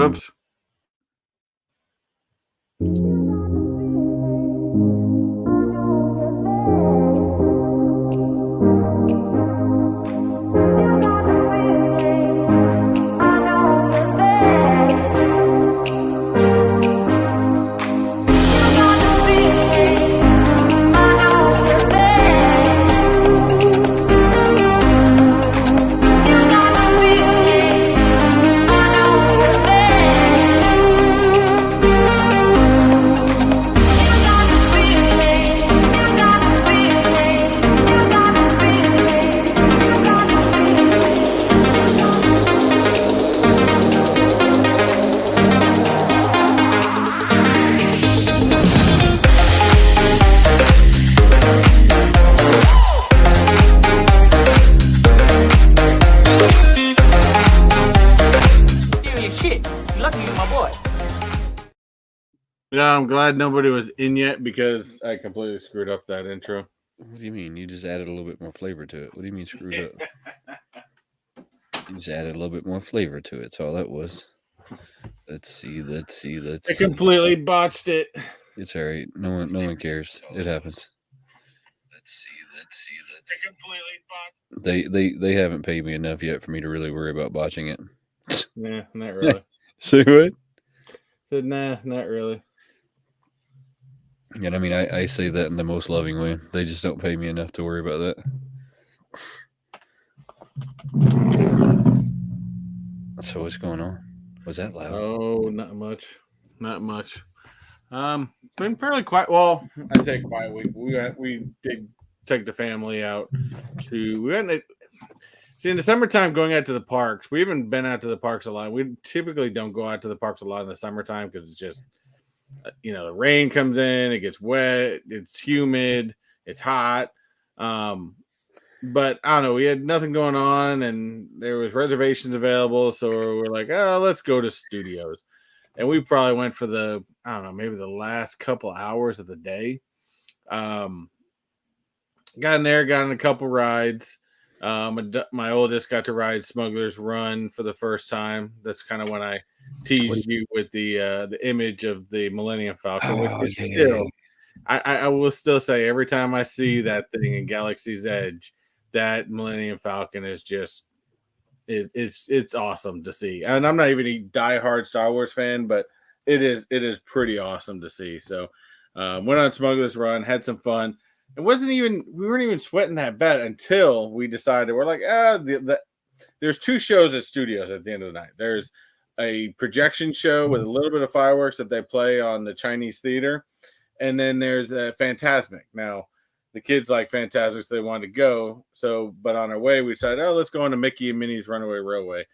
Oops. Yeah, I'm glad nobody was in yet because I completely screwed up that intro. What do you mean? You just added a little bit more flavor to it. What do you mean screwed up? You just added a little bit more flavor to it. That's all that was. Let's see. I completely botched it. It's all right. No one cares. It happens. Let's see. I completely botched. They haven't paid me enough yet for me to really worry about botching it. Nah, not really. Say what? Said nah, not really. And I mean, I say that in the most loving way. They just don't pay me enough to worry about that. So what's going on? Was that loud? Oh, not much. Not much. Been fairly quiet. Well, I'd say quiet week. We did take the family out to. See, in the summertime, going out to the parks, we haven't been out to the parks a lot. We typically don't go out to the parks a lot in the summertime because it's just, the rain comes in, it gets wet, it's humid, it's hot. But I don't know, we had nothing going on and there was reservations available. So we're like, oh, let's go to studios. And we probably went for maybe the last couple hours of the day. Got in there, got in a couple rides. My oldest got to ride Smuggler's Run for the first time. That's kind of when I teased you with the image of the Millennium Falcon, which is still, I will still say every time I see that thing in Galaxy's Edge, that Millennium Falcon is just it's awesome to see. And I'm not even a diehard Star Wars fan, but it is pretty awesome to see. So went on Smuggler's Run, had some fun. We weren't even sweating that bad until we decided we're like, there's two shows at studios at the end of the night. There's a projection show with a little bit of fireworks that they play on the Chinese theater. And then there's a Fantasmic. Now the kids like Fantasmic, so they wanted to go. So, but on our way, we decided, let's go on to Mickey and Minnie's Runaway Railway.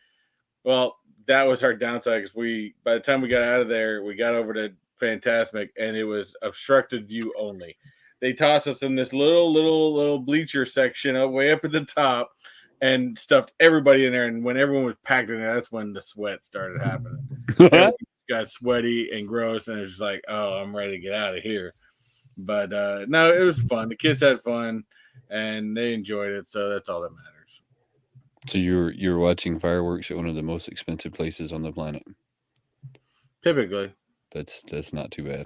Well, that was our downside because by the time we got out of there, we got over to Fantasmic and it was obstructed view only. They tossed us in this little bleacher section way up at the top and stuffed everybody in there. And when everyone was packed in there, that's when the sweat started happening. Got sweaty and gross, and it was just like, oh, I'm ready to get out of here. But no, it was fun. The kids had fun, and they enjoyed it, so that's all that matters. So you're watching fireworks at one of the most expensive places on the planet. Typically. That's not too bad.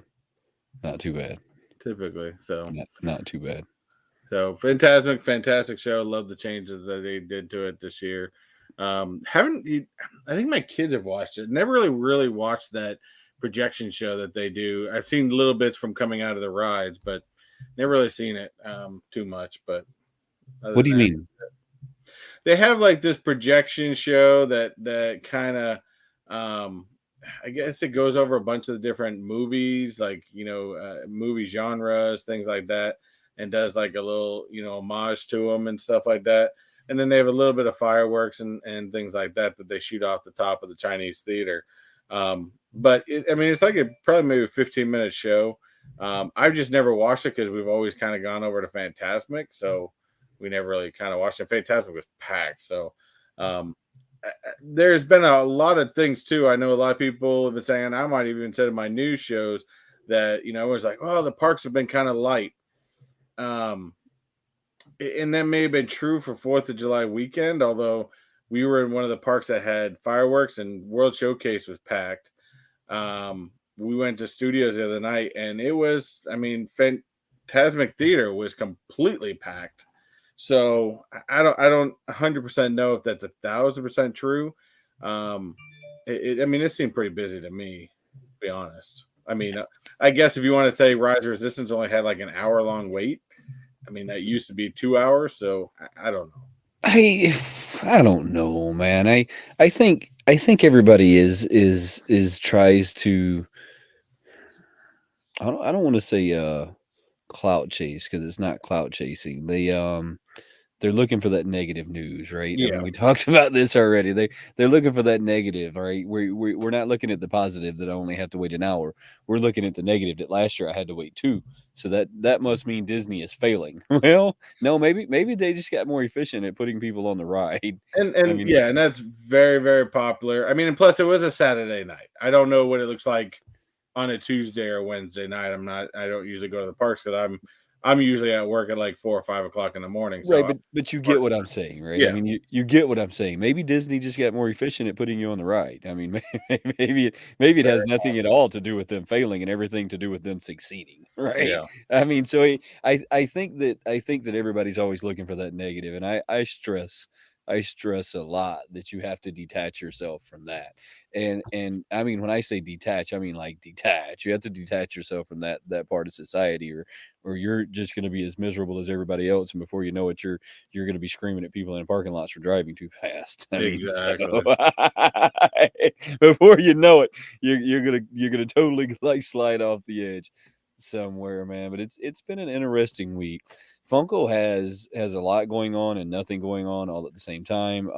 Not too bad. Typically, so not too bad. So fantastic show. Love the changes that they did to it this year. I think my kids have watched it. Never really watched that projection show that they do. I've seen little bits from coming out of the rides, but never really seen it too much. But what do you mean? They have like this projection show that kind of I guess it goes over a bunch of the different movies, like, movie genres, things like that, and does like a little, homage to them and stuff like that. And then they have a little bit of fireworks and things like that they shoot off the top of the Chinese theater. But it's like probably maybe a 15-minute show. I've just never watched it because we've always kind of gone over to Fantasmic. So we never really kind of watched it. Fantasmic was packed. So, there's been a lot of things too. I know a lot of people have been saying, I might even said in my news shows that, it was like, oh, the parks have been kind of light. And that may have been true for 4th of July weekend, although we were in one of the parks that had fireworks, and World Showcase was packed. We went to Studios the other night, and it was, I mean, Fantasmic Theater was completely packed. So I don't 100% know if that's 1,000% true. Um, I mean, it seemed pretty busy to me, to be honest. I mean, I guess if you want to say Rise of Resistance only had like an hour-long wait, I mean that used to be 2 hours, so I don't know. I don't know, man. I think everybody is tries to. I don't want to say clout chase, because it's not clout chasing. They're looking for that negative news, right? I mean, Yeah, we talked about this already. They're looking for that negative, right? We're not looking at the positive that I only have to wait an hour. We're looking at the negative that last year I had to wait 2. So that must mean Disney is failing. Well, no, maybe they just got more efficient at putting people on the ride. I and mean, yeah, and that's very very popular. I mean, and plus it was a Saturday night. I don't know what it looks like on a Tuesday or Wednesday night. I don't usually go to the parks because I'm usually at work at like 4 or 5 o'clock in the morning. So right, but you get work- what I'm saying, right? I yeah, mean, you get what I'm saying. Maybe Disney just got more efficient at putting you on the ride. I mean, maybe it has very nothing at all to do with them failing and everything to do with them succeeding, right? yeah. I mean, so I think that everybody's always looking for that negative, and I stress a lot that you have to detach yourself from that. And I mean, when I say detach, I mean like detach. You have to detach yourself from that part of society, or you're just going to be as miserable as everybody else, and before you know it, you're going to be screaming at people in parking lots for driving too fast. I mean, so Exactly. before you know it, you're gonna totally like slide off the edge somewhere, man. But it's been an interesting week. Funko has a lot going on and nothing going on all at the same time.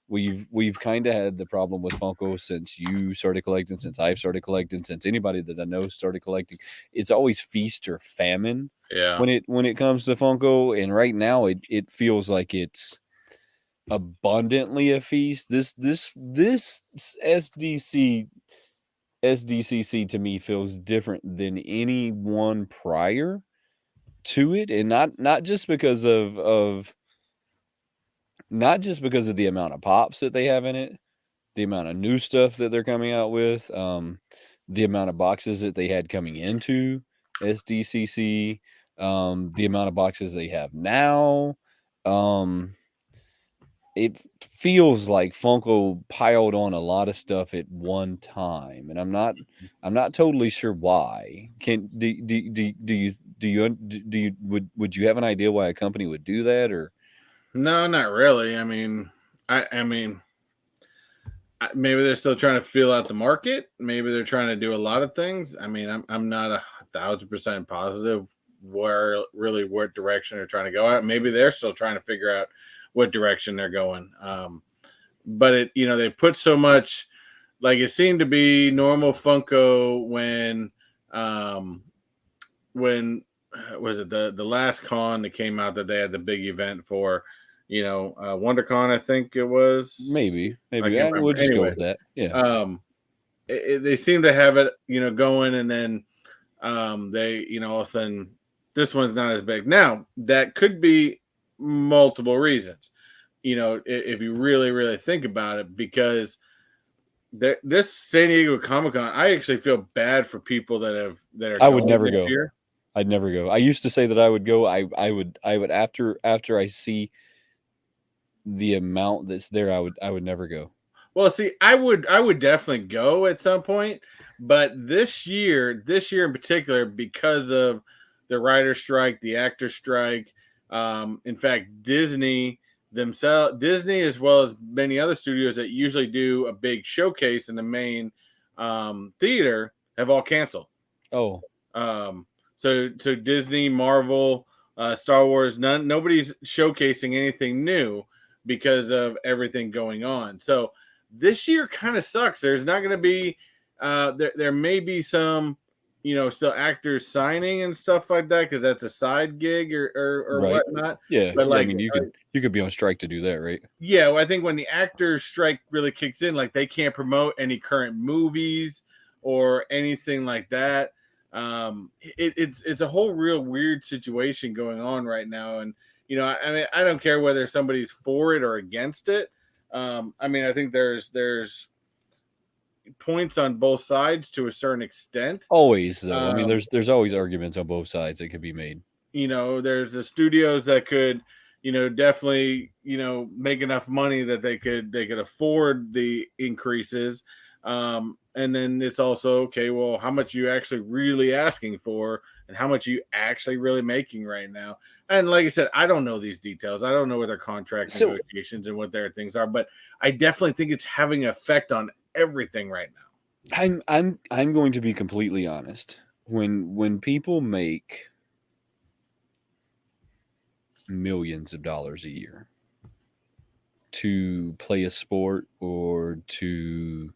We've kind of had the problem with Funko since you started collecting, since I've started collecting, since anybody that I know started collecting. It's always feast or famine Yeah. when it comes to Funko, and right now it feels like it's abundantly a feast. This SDCC to me feels different than any one prior to it, and not just because of not just because of the amount of pops that they have in it, the amount of new stuff that they're coming out with, the amount of boxes that they had coming into SDCC, the amount of boxes they have now. Um, it feels like Funko piled on a lot of stuff at one time, and I'm not totally sure why. Can do you would you have an idea why a company would do that, or No, not really. I mean, maybe they're still trying to feel out the market. Maybe they're trying to do a lot of things. I mean, I'm not 1,000% positive what direction they're trying to go at. Maybe they're still trying to figure out what direction they're going. But they put so much, like it seemed to be normal Funko um, when was it the last con that came out that they had the big event for, WonderCon, I think it was. I maybe can't we'll remember. just go Anyway, with that. Yeah. um, they seem to have it, going, and then they, all of a sudden, this one's not as big. Now that could be multiple reasons. If you really, really think about it, because this San Diego Comic Con, I actually feel bad for people that are I would going never this go. year. I'd never go. I used to say that I would go. I would after I see the amount that's there, I would never go. Well, see, I would definitely go at some point, but this year in particular, because of the writer strike, the actor strike, in fact, Disney as well as many other studios that usually do a big showcase in the main theater have all canceled. Oh, Um, so Disney, Marvel, Star Wars, nobody's showcasing anything new because of everything going on. So this year kind of sucks. There's not going to be there may be some still actors signing and stuff like that because that's a side gig or right. whatnot. Yeah, But yeah. I like mean, you could be on strike to do that, right? yeah, well, I think when the actors strike really kicks in, like they can't promote any current movies or anything like that. It's a whole real weird situation going on right now, and I mean, I don't care whether somebody's for it or against it. I mean, I think there's points on both sides to a certain extent. Always though. I mean, Um, there's always arguments on both sides that could be made. there's the studios that could, definitely, make enough money that they could afford the increases. And then it's also okay, well, how much are you actually really asking for, and how much are you actually really making right now? And like I said, I don't know these details. I don't know what their contract So negotiations and what their things are, but I definitely think it's having an effect on everything right now. I'm going to be completely honest. When people make millions of dollars a year to play a sport or to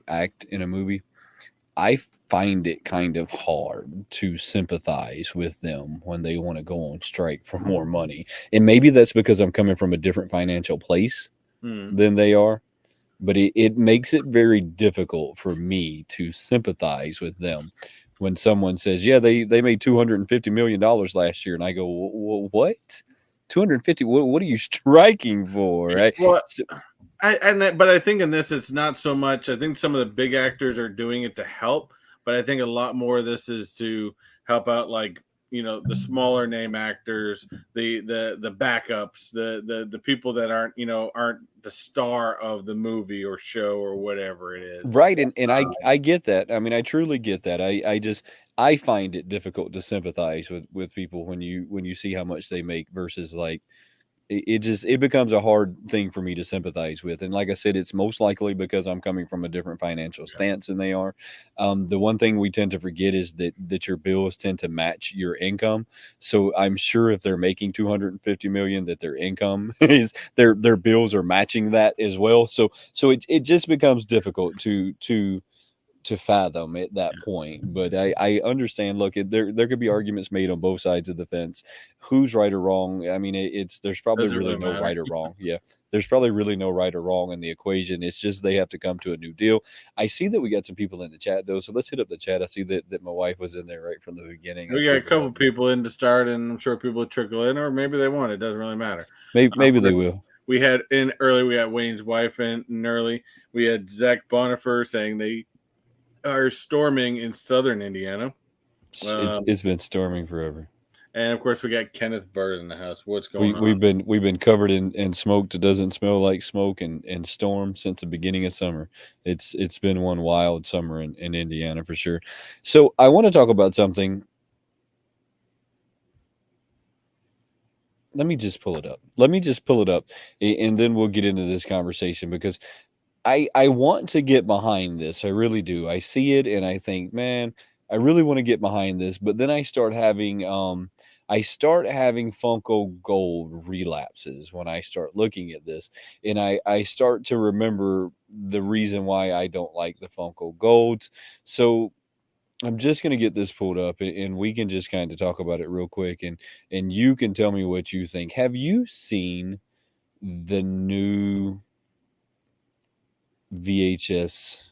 act in a movie, I find it kind of hard to sympathize with them when they want to go on strike for more money. And maybe that's because I'm coming from a different financial place Hmm. than they are, but it makes it very difficult for me to sympathize with them when someone says, yeah, they made $250 million last year. And I go, what? 250? What are you striking for? Right? Well, So, but I think in this it's not so much. I think some of the big actors are doing it to help, but I think a lot more of this is to help out, like, the smaller name actors, the backups, the people that aren't the star of the movie or show or whatever it is. right. And I get that. I mean, I truly get that. I find it difficult to sympathize with people when you see how much they make versus like it becomes a hard thing for me to sympathize with. And like I said, it's most likely because I'm coming from a different financial Yeah. stance than they are. The one thing we tend to forget is that your bills tend to match your income. So I'm sure if they're making 250 million, that their income is their bills are matching that as well. So it just becomes difficult to fathom at that point. But I understand. Look, there could be arguments made on both sides of the fence. Who's right or wrong? I mean, there's probably Doesn't really really no matter. right or wrong. Yeah, there's probably really no right or wrong in the equation. It's just they have to come to a new deal. I see that we got some people in the chat though, so let's hit up the chat. I see that my wife was in there right from the beginning. We That's got a what we couple love. people in to start, and I'm sure people will trickle in, or maybe they won't. It doesn't really matter. Maybe they will. We had in early. We had Wayne's wife in early. We had Zach Bonifer saying they are storming in southern Indiana. It's been storming forever. And of course, we got Kenneth Bird in the house. What's We going on? we've been covered in smoke that doesn't smell like smoke and storm since the beginning of summer. It's been one wild summer in Indiana for sure. So I want to talk about something. Let me just pull it up. And then we'll get into this conversation because I want to get behind this. I really do. I see it and I think, man, I really want to get behind this. But then I start having Funko Gold relapses when I start looking at this. And I start to remember the reason why I don't like the Funko Golds. So I'm just gonna get this pulled up and we can just kind of talk about it real quick and you can tell me what you think. Have you seen the new VHS?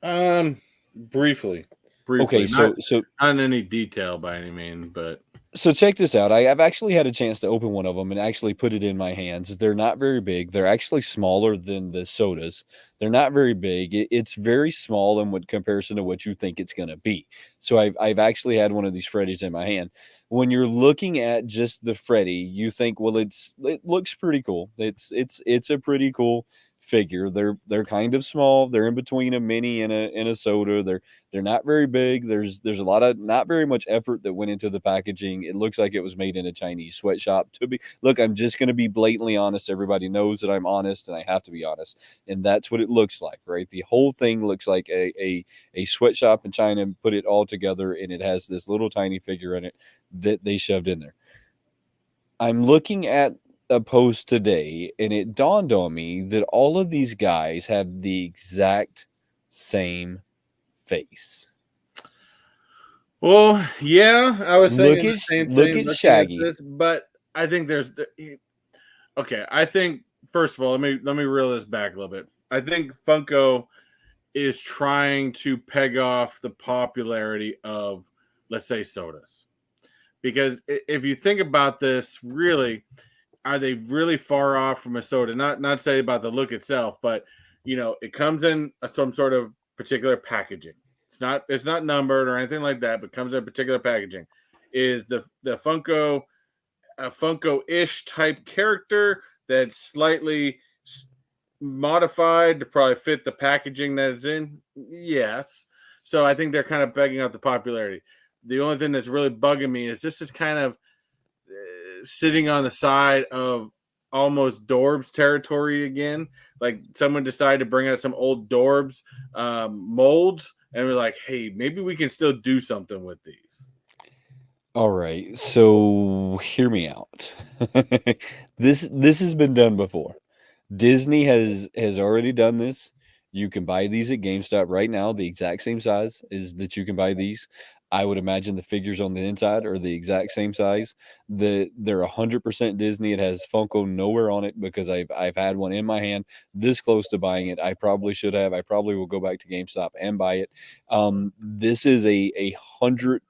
Briefly, Okay, not so in any detail by any means, but so check this out. I've actually had a chance to open one of them and actually put it in my hands. They're not very big. They're actually smaller than the sodas. They're not very big. It's very small in what comparison to what you think it's going to be. So I've actually had one of these Freddies in my hand. When you're looking at just the Freddy, you think, well, it looks pretty cool. It's a pretty cool figure. They're kind of small. They're in between a mini and a soda. They're not very big. There's a lot of not very much effort that went into the packaging. It looks like it was made in a Chinese sweatshop. Look, I'm just going to be blatantly honest. Everybody knows that I'm honest, and I have to be honest. And that's what it looks like, right? The whole thing looks like a sweatshop in China put it all together, and it has this little tiny figure in it that they shoved in there. I'm looking at a post today, and it dawned on me that all of these guys have the exact same face. well, yeah, I was thinking the same Look thing at looking at Shaggy. this, but I think okay. I think first of all, let me reel this back a little bit. I think Funko is trying to peg off the popularity of, let's say, sodas, because if you think about this, really, are they really far off from a soda? Not say about the look itself, but it comes in some sort of particular packaging. It's not numbered or anything like that, but comes in a particular packaging. Is the Funko a Funko-ish type character that's slightly modified to probably fit the packaging that it's in? Yes. So I think they're kind of begging out the popularity. The only thing that's really bugging me is this is kind of sitting on the side of almost Dorbs territory again. Like someone decided to bring out some old Dorbs molds, and we're like, hey, maybe we can still do something with these. All right, so hear me out. This has been done before. Disney has already done this. You can buy these at GameStop right now. The exact same size is that you can buy these. I would imagine the figures on the inside are the exact same size. They're 100% Disney. It has Funko nowhere on it because I've had one in my hand this close to buying it. I probably should have. I probably will go back to GameStop and buy it. This is a 100%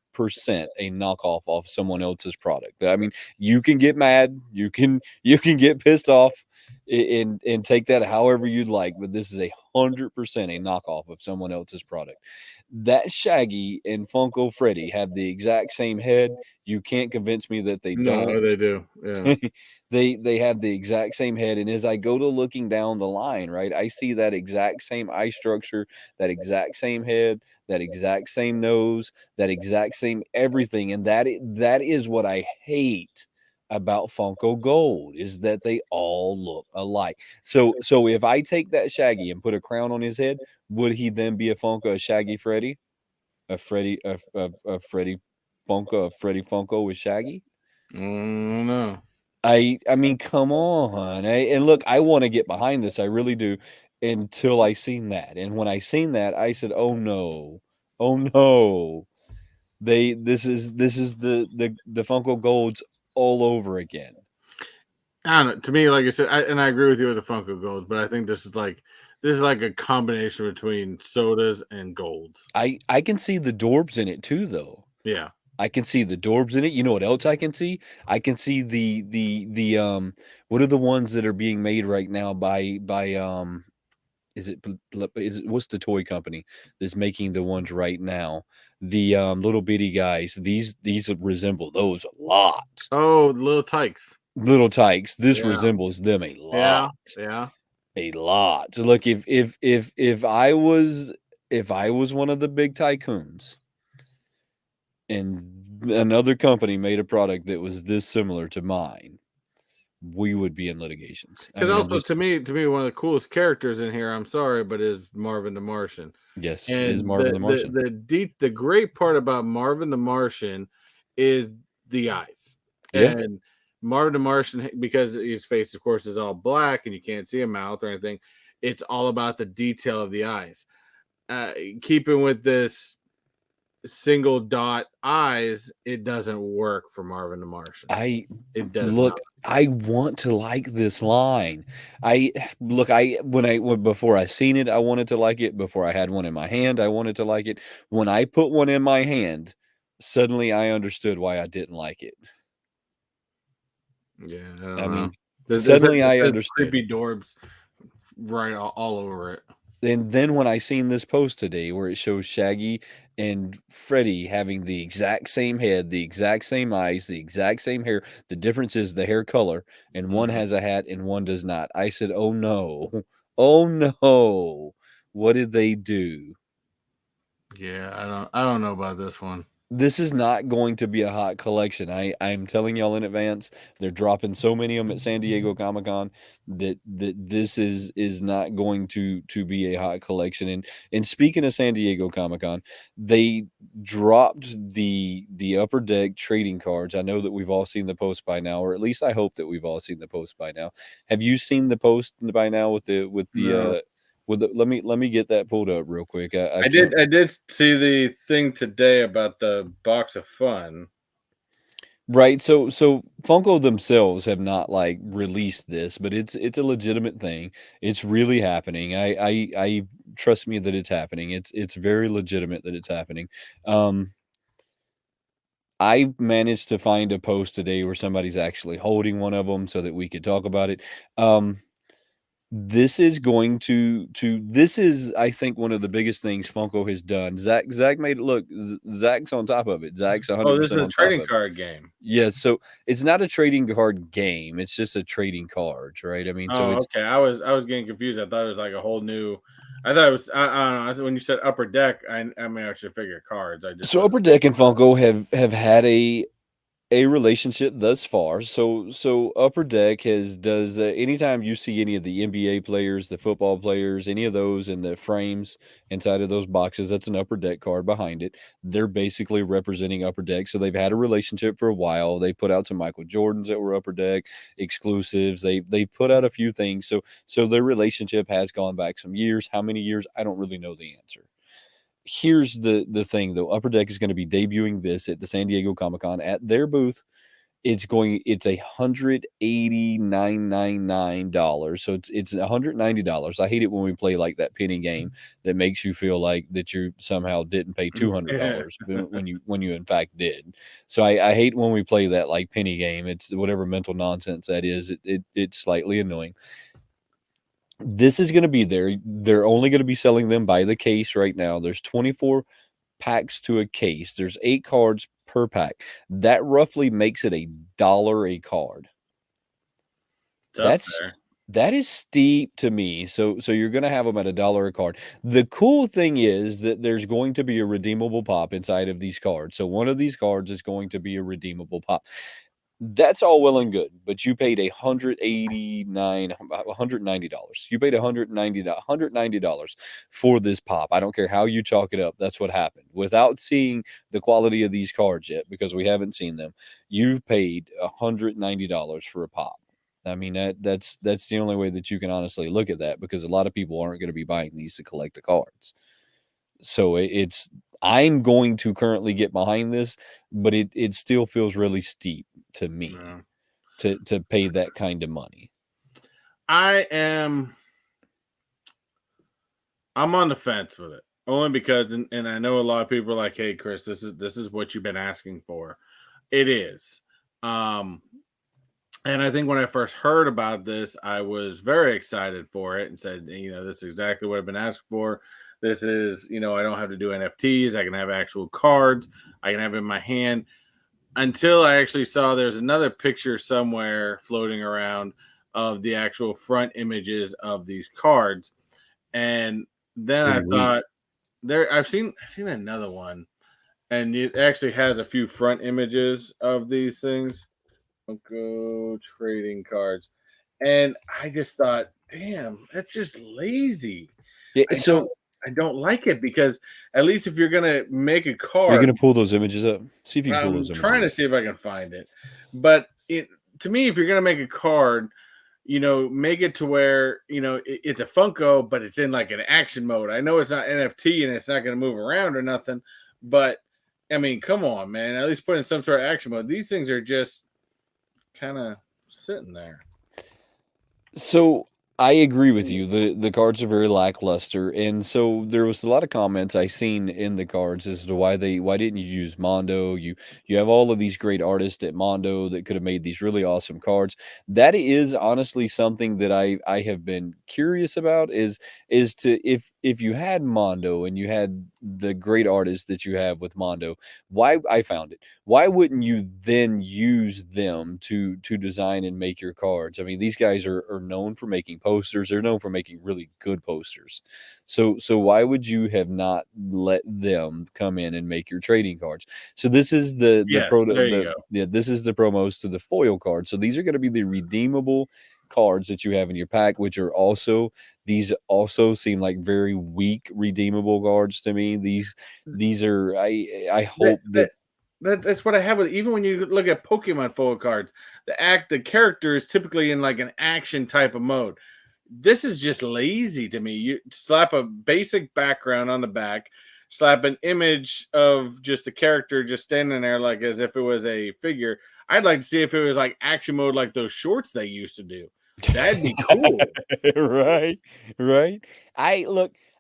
a knockoff off someone else's product. I mean, you can get mad, you can get pissed off and take that however you'd like, but this is 100% a knockoff of someone else's product. That Shaggy and Funko Freddy have the exact same head. You can't convince me that they No, don't. they do. Yeah. They have the exact same head, and as I go to looking down the line, right, I see that exact same eye structure, that exact same head, that exact same nose, that exact same everything, and that is what I hate about Funko Gold, is that they all look alike. So if I take that Shaggy and put a crown on his head, would he then be a Shaggy Freddy? A Freddy Funko, a Freddy Funko with Shaggy? No. I mean, come on. And look, I want to get behind this. I really do, until I seen that. And when I seen that, I said, "Oh no. Oh no. This is the Funko Golds all over again." I don't know. To me, like I said, and I agree with you with the Funko Golds, but I think this is like a combination between sodas and golds. I can see the Dorbs in it too, though. Yeah. I can see the Dorbs in it. You know what else I can see? I can see the what are the ones that are being made right now by is it what's the toy company that's making the ones right now? The little bitty guys. These resemble those a lot. Oh, little tykes. Little tykes. This Yeah. resembles them a Yeah. lot. Yeah. A lot. So look, if I was one of the big tycoons and another company made a product that was this similar to mine, we would be in litigations. I Because mean, I'm also just to me, one of the coolest characters in here, I'm sorry, but is Marvin the Martian. yes, is And Marvin the Martian. the great part about Marvin the Martian is the eyes. Yeah. And Marvin the Martian, because his face, of course, is all black and you can't see a mouth or anything, it's all about the detail of the eyes. Keeping with this single dot eyes, it doesn't work for Marvin the Martian. It does Look, not. I want to like this line. Before I seen it, I wanted to like it. Before I had one in my hand, I wanted to like it. When I put one in my hand, suddenly I understood why I didn't like it. Yeah, I don't I know. mean, There's suddenly I understood. creepy Dorbs right all over it. And then when I seen this post today where it shows Shaggy and Freddy having the exact same head, the exact same eyes, the exact same hair, the difference is the hair color, and one Mhm. has a hat and one does not. I said, "Oh no. Oh no. What did they do?" Yeah, I don't know about this one. This is not going to be a hot collection. I'm telling y'all in advance. They're dropping so many of them at San Diego Comic-Con that this is not going to be a hot collection. And speaking of San Diego Comic-Con, they dropped the Upper Deck trading cards. I know that we've all seen the post by now, or at least I hope that we've all seen the post by now. Have you seen the post by now with the No. let me get that pulled up real quick. I I can't. did see the thing today about the box of fun. Right. So Funko themselves have not like released this, but it's a legitimate thing. It's really happening. I trust me that it's happening. It's very legitimate that it's happening. Um I managed to find a post today where somebody's actually holding one of them so that we could talk about it. This is going to this is, I think, one of the biggest things Funko has done. Zach made it look. Zach's on top of it. Zach's Oh, this 100% is a on top trading of it. card game. Yeah, so it's not a trading card game. It's just a trading cards, right? I mean, so Oh, it's okay. I was getting confused. I thought it was like a whole new. I thought it was. I don't know. I said when you said Upper Deck, I mean I should figure cards. I just so wasn't. Upper Deck and Funko have had a relationship thus far. So Upper Deck does anytime you see any of the NBA players, the football players, any of those in the frames inside of those boxes, that's an Upper Deck card behind it. They're basically representing Upper Deck. So they've had a relationship for a while. They put out some Michael Jordans that were Upper Deck exclusives. They put out a few things. So their relationship has gone back some years. How many years? I don't really know the answer. Here's the thing though. Upper Deck is going to be debuting this at the San Diego Comic-Con at their booth. It's $189.99. So it's $190. I hate it when we play like that penny game that makes you feel like that you somehow didn't pay $200 when you in fact did. So I hate when we play that like penny game. It's whatever mental nonsense that is. It's slightly annoying. This is going to be there. They're only going to be selling them by the case right now. There's 24 packs to a case. There's 8 cards per pack. That roughly makes it $1 a card. That is steep to me. So you're going to have them at $1 a card. The cool thing is that there's going to be a redeemable pop inside of these cards. So one of these cards is going to be a redeemable pop. That's all well and good, but you paid $190. You paid $190 for this pop. I don't care how you chalk it up. That's what happened. Without seeing the quality of these cards yet, because we haven't seen them, you've paid $190 for a pop. I mean, that's the only way that you can honestly look at that, because a lot of people aren't going to be buying these to collect the cards. So I'm going to currently get behind this, but it still feels really steep to me to pay that kind of money. I'm on the fence with it, only because, and I know a lot of people are like, "Hey, Chris, this is what you've been asking for." It is, and I think when I first heard about this, I was very excited for it and said, this is exactly what I've been asking for. This is, I don't have to do NFTs. I can have actual cards. I can have it in my hand. Until I actually saw there's another picture somewhere floating around of the actual front images of these cards. And then I thought I've seen another one, and it actually has a few front images of these things. Funko trading cards. And I just thought, damn, that's just lazy. Yeah, I don't like it, because at least if you're gonna make a card, you're gonna pull those images up. See if you can pull those I'm images trying to see if I can find it. But to me, if you're gonna make a card, make it to where it's a Funko, but it's in like an action mode. I know it's not NFT and it's not gonna move around or nothing, but I mean, come on, man. At least put in some sort of action mode. These things are just kind of sitting there. So I agree with you. The cards are very lackluster, and so there was a lot of comments I seen in the cards as to why didn't you use Mondo? You have all of these great artists at Mondo that could have made these really awesome cards. That is honestly something that I have been curious about, is to, if you had Mondo and you had the great artists that you have with Mondo, why wouldn't you then use them to design and make your cards? I mean, these guys are known for making posters. They're known for making really good posters. So why would you have not let them come in and make your trading cards? So this is this is the promos to the foil cards. So these are going to be the redeemable cards that you have in your pack, which are also, these also seem like very weak redeemable cards to me. These are, I hope that's what I have with, even when you look at Pokemon foil cards, the character is typically in like an action type of mode. This is just lazy to me. You slap a basic background on the back, slap an image of just a character just standing there like as if it was a figure. I'd like to see if it was like action mode, like those shorts they used to do. That'd be cool. Right.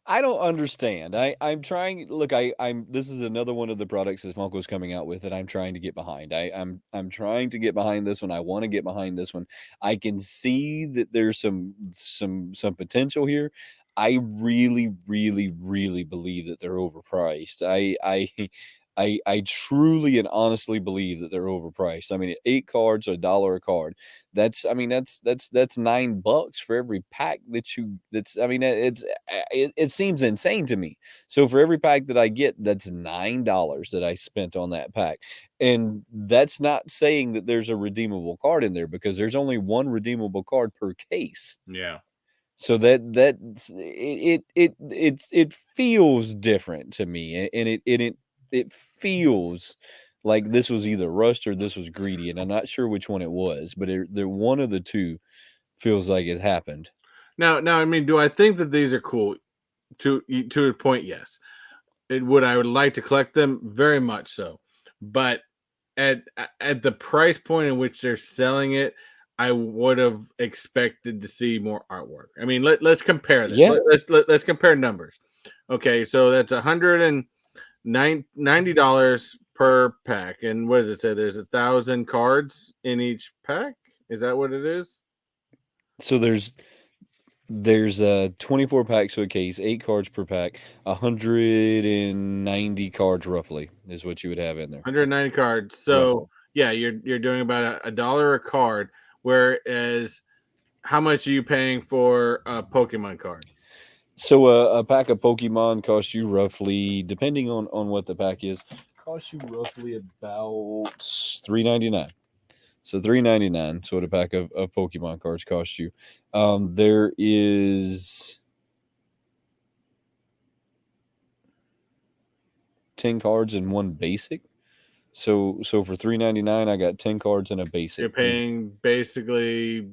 I don't understand. I'm trying. Look, I'm. This is another one of the products that Funko's coming out with that I'm trying to get behind. I'm trying to get behind this one. I want to get behind this one. I can see that there's some potential here. I really, really, really believe that they're overpriced. I truly and honestly believe that they're overpriced. I mean, 8 cards, $1 a card. That's, I mean, that's $9 for every pack that you. That's, I mean, it seems insane to me. So for every pack that I get, that's $9 that I spent on that pack, and that's not saying that there's a redeemable card in there because there's only one redeemable card per case. Yeah. So it feels different to me, and it feels like this was either rushed or this was greedy, and I'm not sure which one it was, but the one of the two feels like it happened. Now, I mean, do I think that these are cool? To a point, yes. I would like to collect them, very much so. But at the price point in which they're selling it, I would have expected to see more artwork. I mean, let's compare this. Yeah. Let's compare numbers. Okay, so that's $190 per pack, and what does it say? There's 1,000 cards in each pack. Is that what it is? So there's 24 packs to a case, 8 cards per pack, 190 cards roughly is what you would have in there. 190 cards. So yeah, you're doing about $1 a card. Whereas, how much are you paying for a Pokemon card? So a pack of Pokemon costs you roughly, depending on what the pack is, costs you roughly about $3.99. So $3.99. So what a pack of Pokemon cards costs you. There is 10 cards and one basic. So for $3.99, I got 10 cards and a basic. You're paying basically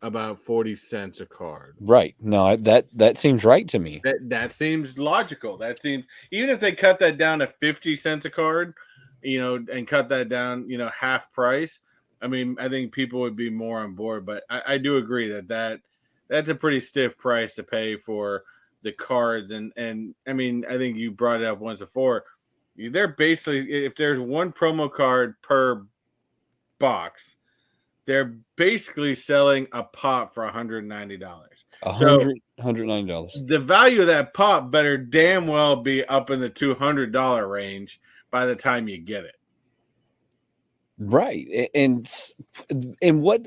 about 40 cents a card. Right. No, that seems right to me. That seems logical. That seems, even if they cut that down to 50 cents a card, and cut that down, half price. I mean, I think people would be more on board. But I do agree that's a pretty stiff price to pay for the cards. And I mean, I think you brought it up once before. They're basically, if there's one promo card per box, they're basically selling a pop for $190. $190. The value of that pop better damn well be up in the $200 range by the time you get it. Right. And what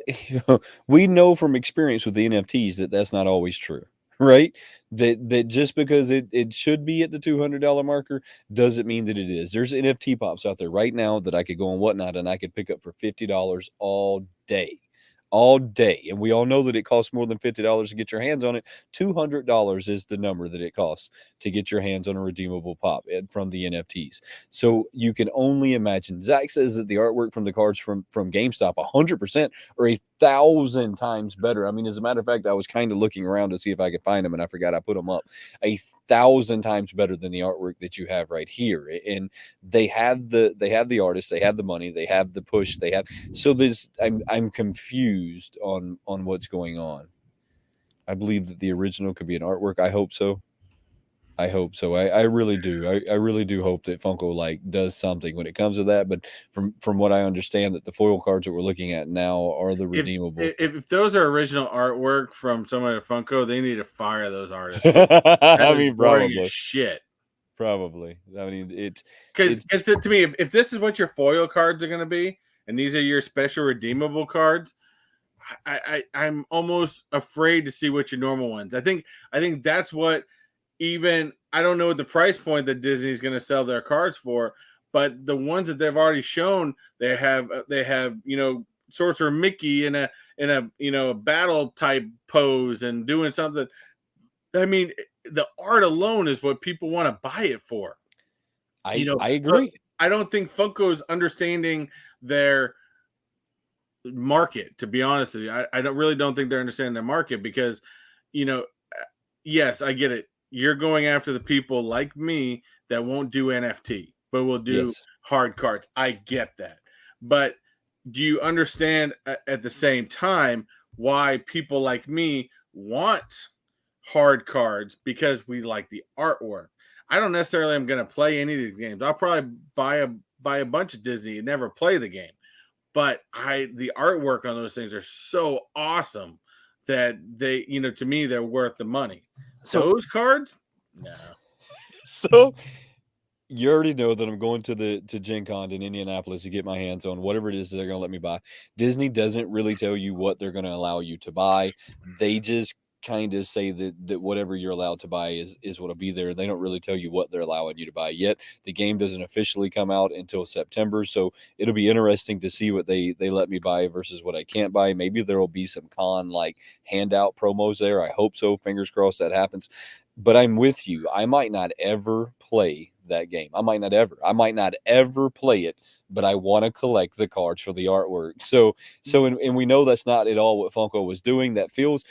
we know from experience with the NFTs that's not always true. Right? That just because it should be at the $200 marker doesn't mean that it is. There's NFT pops out there right now that I could go on Whatnot and I could pick up for $50 all day. And we all know that it costs more than $50 to get your hands on it. $200 is the number that it costs to get your hands on a redeemable pop from the NFTs. So you can only imagine. Zach says that the artwork from the cards from GameStop 100% or 1,000 times better. I mean, as a matter of fact, I was kind of looking around to see if I could find them, and I forgot I put them up. 1,000 times better than the artwork that you have right here. And they have the artists, they have the money, they have the push, they have. So I'm confused on what's going on. I believe that the original could be an artwork. I hope so. I really do. I really do hope that Funko does something when it comes to that. But from what I understand, that the foil cards that we're looking at now are the redeemable. If those are original artwork from someone at Funko, they need to fire those artists. I mean, probably shit. Probably. I mean, because to me, if this is what your foil cards are going to be, and these are your special redeemable cards, I'm almost afraid to see what your normal ones. I think that's what. Even I don't know what the price point that Disney's going to sell their cards for, but the ones that they've already shown, they have Sorcerer Mickey in a battle type pose and doing something. I mean, the art alone is what people want to buy it for. I agree. I don't think Funko's understanding their market. To be honest with you, I don't think they're understanding their market because, yes, I get it. You're going after the people like me that won't do NFT, but will do hard cards. I get that. But do you understand at the same time why people like me want hard cards because we like the artwork. I don't necessarily am going to play any of these games. I'll probably buy a bunch of Disney and never play the game. But the artwork on those things are so awesome that they, to me, they're worth the money. So Those cards, no. So you already know that I'm going to Gen Con in Indianapolis to get my hands on whatever it is that they're going to let me buy. Disney doesn't really tell you what they're going to allow you to buy. They just kind of say that whatever you're allowed to buy is what'll be there. They don't really tell you what they're allowing you to buy yet. The game doesn't officially come out until September, so it'll be interesting to see what they let me buy versus what I can't buy. Maybe there will be some con like handout promos there. I hope so. Fingers crossed that happens. But I'm with you. I might not ever play that game. I might not ever play it, but I want to collect the cards for the artwork. And we know that's not at all what Funko was doing. That feels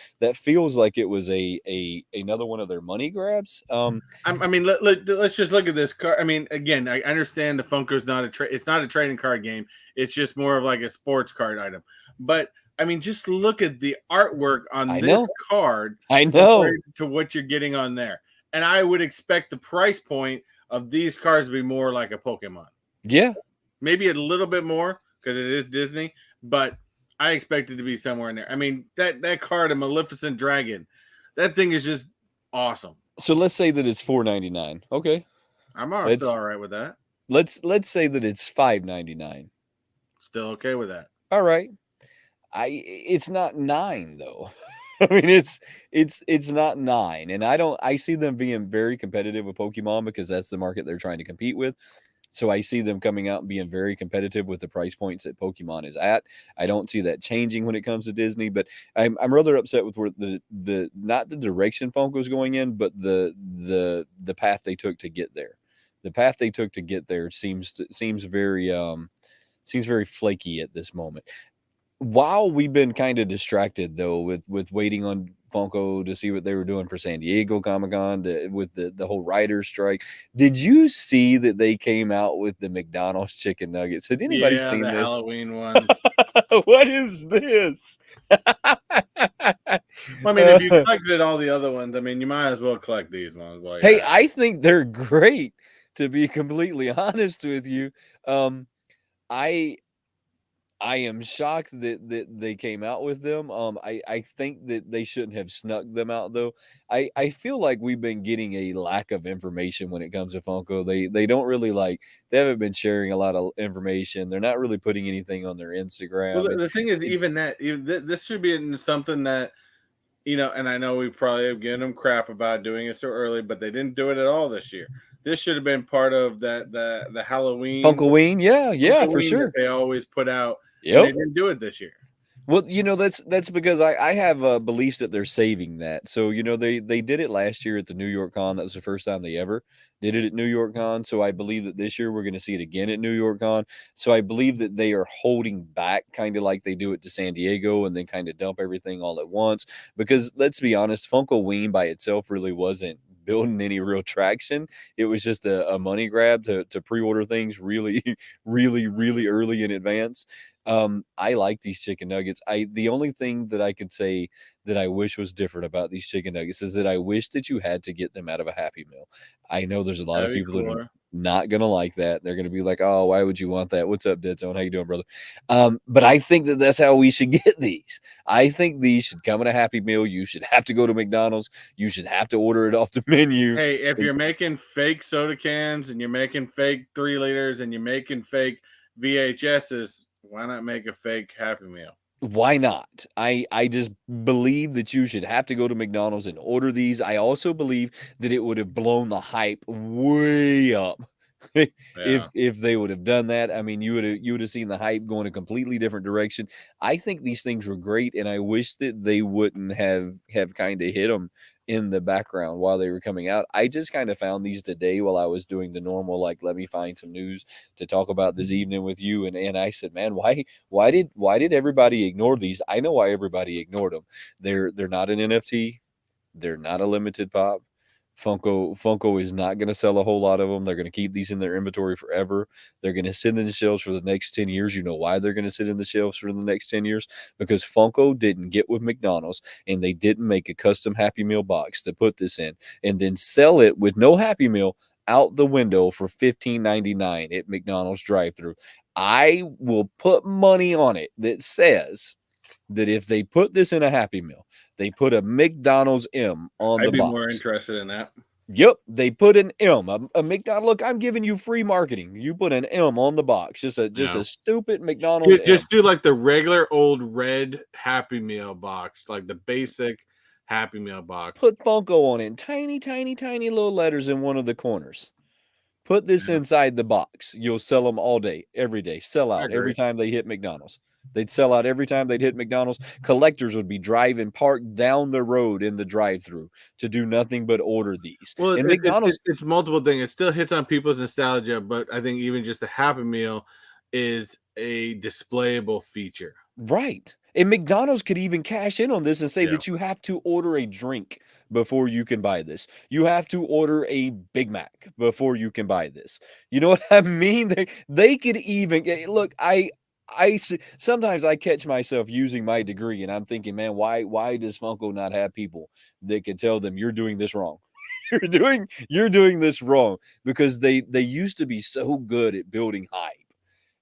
like it was another one of their money grabs. I mean, let's just look at this card. I mean, again, I understand the Funko's not it's not a trading card game. It's just more of like a sports card item. But I mean, just look at the artwork on this card. I know compared to what you're getting on there, and I would expect the price point of these cards to be more like a Pokemon. Yeah, maybe a little bit more because it is Disney, but I expect it to be somewhere in there. I mean, that card, a Maleficent Dragon, that thing is just awesome. So let's say that it's $4.99. Okay, I'm still all right with that. Let's say that it's $5.99. Still okay with that. All right. It's not $9 though. I mean, it's not $9, and I see them being very competitive with Pokemon because that's the market they're trying to compete with. So I see them coming out and being very competitive with the price points that Pokemon is at. I don't see that changing when it comes to Disney, but I'm rather upset with where the not the direction Funko's going in, but the path they took to get there. The path they took to get there seems very flaky at this moment. While we've been kind of distracted though with waiting on Funko to see what they were doing for San Diego Comic-Con with the whole writer's strike, did you see that they came out with the McDonald's chicken nuggets? Had anybody seen the this? Halloween one. What is this? Well, I mean, if you collected all the other ones, I mean, you might as well collect these ones. Hey, I think they're great, to be completely honest with you. I am shocked that they came out with them. I think that they shouldn't have snuck them out though. I feel like we've been getting a lack of information when it comes to Funko. They don't really they haven't been sharing a lot of information. They're not really putting anything on their Instagram. Well, the thing is, even this should be something that, and I know we probably have given them crap about doing it so early, but they didn't do it at all this year. This should have been part of the Halloween Funkoween, yeah, for sure. They always put out. Yep. They didn't do it this year. Well, that's because I have beliefs that they're saving that. So, they did it last year at the New York Con. That was the first time they ever did it at New York Con. So I believe that this year we're going to see it again at New York Con. So I believe that they are holding back kind of like they do it to San Diego and then kind of dump everything all at once. Because let's be honest, Funkoween by itself really wasn't building any real traction. It was just a money grab to pre-order things really, really, really early in advance. I like these chicken nuggets. The only thing that I could say that I wish was different about these chicken nuggets is that I wish that you had to get them out of a Happy Meal. I know there's a lot of people that are not going to like that. They're going to be like, oh, why would you want that? What's up, Dead Zone? How you doing, brother? But I think that that's how we should get these. I think these should come in a Happy Meal. You should have to go to McDonald's. You should have to order it off the menu. Hey, if you're making fake soda cans and you're making fake 3 liters and you're making fake VHSs, why not make a fake Happy Meal? Why not? I just believe that you should have to go to McDonald's and order these. I also believe that it would have blown the hype way up if they would have done that. I mean, you would have seen the hype going a completely different direction. I think these things were great, and I wish that they wouldn't have kind of hit them in the background while they were coming out. I just kind of found these today while I was doing the normal, let me find some news to talk about this evening with you. And I said, man, why did everybody ignore these? I know why everybody ignored them. They're not an NFT. They're not a limited pop. Funko is not going to sell a whole lot of them. They're going to keep these in their inventory forever. They're going to sit in the shelves for the next 10 years. You know why they're going to sit in the shelves for the next 10 years? Because Funko didn't get with McDonald's and they didn't make a custom Happy Meal box to put this in and then sell it with no Happy Meal out the window for $15.99 at McDonald's drive-thru. I will put money on it that says that if they put this in a Happy Meal, they put a McDonald's M on the I'd be box. more interested in that. Yep, they put an M. A McDonald's. Look, I'm giving you free marketing. You put an M on the box. Just a stupid McDonald's Just M. do like the regular old red Happy Meal box, like the basic Happy Meal box. Put Funko on it. Tiny, tiny, tiny little letters in one of the corners. Put this inside the box. You'll sell them all day, every day. Sell out every time they hit McDonald's. They'd sell out every time they'd hit McDonald's. Collectors would be driving parked down the road in the drive-thru to do nothing but order these. Well, and McDonald's, it's multiple things. It still hits on people's nostalgia, but I think even just the Happy Meal is a displayable feature. Right. And McDonald's could even cash in on this and say that you have to order a drink before you can buy this. You have to order a Big Mac before you can buy this. You know what I mean? They could even look. I sometimes I catch myself using my degree and I'm thinking, man, why does Funko not have people that can tell them you're doing this wrong? you're doing this wrong, because they used to be so good at building hype.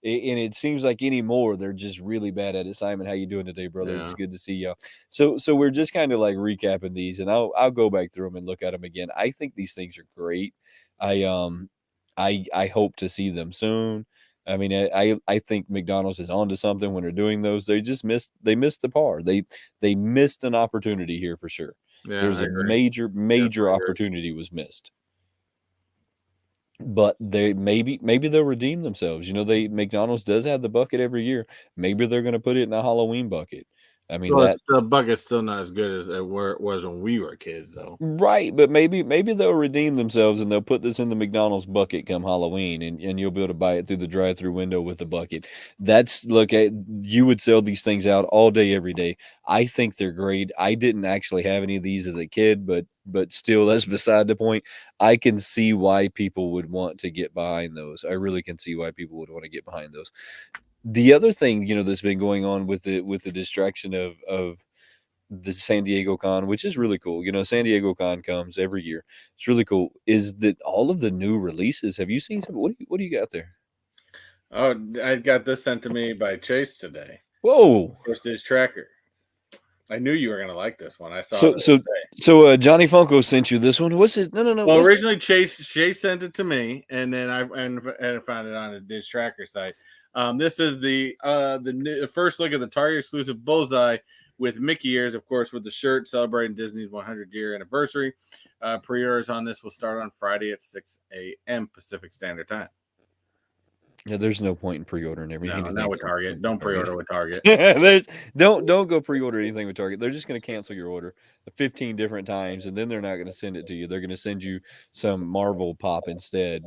And it seems like anymore they're just really bad at it. Simon, how you doing today, brother? It's good to see you. So we're just kind of like recapping these, and I'll go back through them and look at them again. I think these things are great. I hope to see them soon. I mean, I think McDonald's is onto something when they're doing those. They missed the par. They missed an opportunity here for sure. There's a major opportunity was missed. But they maybe they'll redeem themselves. You know, McDonald's does have the bucket every year. Maybe they're going to put it in a Halloween bucket. I mean, the bucket's still not as good as it was when we were kids, though. Right, but maybe they'll redeem themselves and they'll put this in the McDonald's bucket come Halloween, and you'll be able to buy it through the drive-through window with the bucket. You would sell these things out all day, every day. I think they're great. I didn't actually have any of these as a kid, but still, that's beside the point. I can see why people would want to get behind those. I really can see why people would want to get behind those. The other thing, that's been going on with the distraction of the San Diego Con, which is really cool. San Diego Con comes every year. It's really cool. Is that all of the new releases? Have you seen some? What do you got there? Oh, I got this sent to me by Chase today. Whoa! Prestige Tracker. I knew you were gonna like this one. I saw. So Johnny Funko sent you this one. What's it? No. Well, originally Chase sent it to me, and then I found it on the Dish Tracker site. This is the first look at the Target exclusive Bullseye with Mickey ears, of course, with the shirt celebrating Disney's 100-year anniversary. Pre-orders on this will start on Friday at 6 a.m. Pacific Standard Time. Yeah, there's no point in pre-ordering everything. No, not with Target. Don't pre-order with Target. Don't go pre-order anything with Target. They're just going to cancel your order 15 different times, and then they're not going to send it to you. They're going to send you some Marvel pop instead.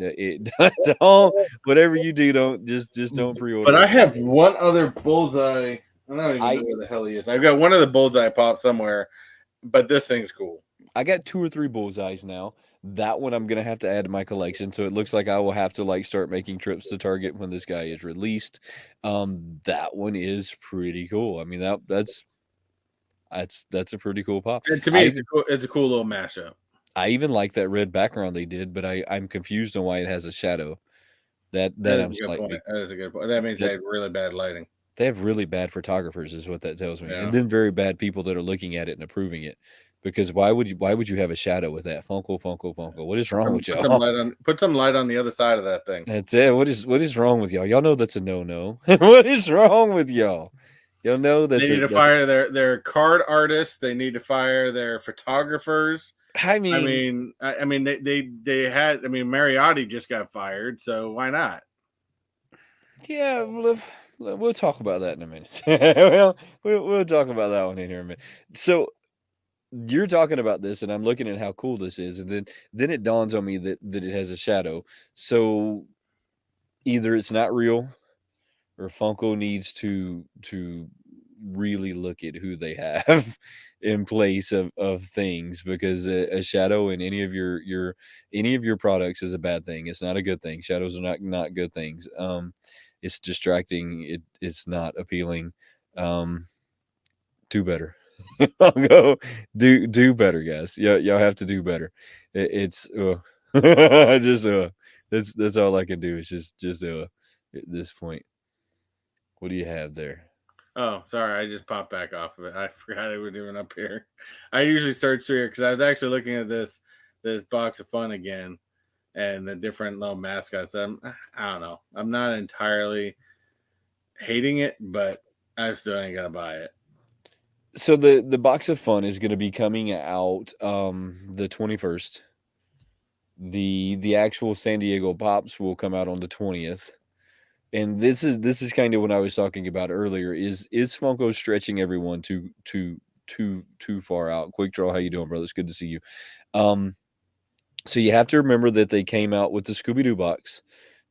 Whatever you do, don't pre-order. But I have one other Bullseye. I don't even know where the hell he is. I've got one of the Bullseye pop somewhere, but this thing's cool. I got 2 or 3 Bullseyes now. That one I'm going to have to add to my collection. So it looks like I will have to start making trips to Target when this guy is released. That one is pretty cool. I mean, that's a pretty cool pop. And to me, it's a cool little mashup. I even like that red background they did, but I'm confused on why it has a shadow. That I'm slightly. That is a good point. That means they have really bad lighting. They have really bad photographers, is what that tells me, and then very bad people that are looking at it and approving it. Because why would you have a shadow with that? Funko. What is wrong with y'all? Put some light on the other side of that thing. That's it. What is wrong with y'all? Y'all know that's a no. What is wrong with y'all? Y'all know that they need to fire their card artists. They need to fire their photographers. I mean, they had. Mariotti just got fired, so why not? Yeah, we'll talk about that in a minute. we'll talk about that one in here in a minute. So you're talking about this, and I'm looking at how cool this is, and then it dawns on me that it has a shadow. So either it's not real, or Funko needs to really look at who they have in place of things, because a shadow in any of your products is a bad thing. It's not a good thing. Shadows are not good things. It's distracting. It's not appealing. Do better. I'll go do better, guys. Yeah, y'all have to do better. It's just that's all I can do is just at this point. What do you have there? Oh, sorry, I just popped back off of it. I forgot it was even up here. I usually search through here because I was actually looking at this box of fun again and the different little mascots. I don't know. I'm not entirely hating it, but I still ain't gonna buy it. So the box of fun is going to be coming out the 21st. The actual San Diego Pops will come out on the 20th. And this is kind of what I was talking about earlier. Is Funko stretching everyone too far out? Quick Draw, how you doing, brother? It's good to see you. So you have to remember that they came out with the Scooby-Doo box.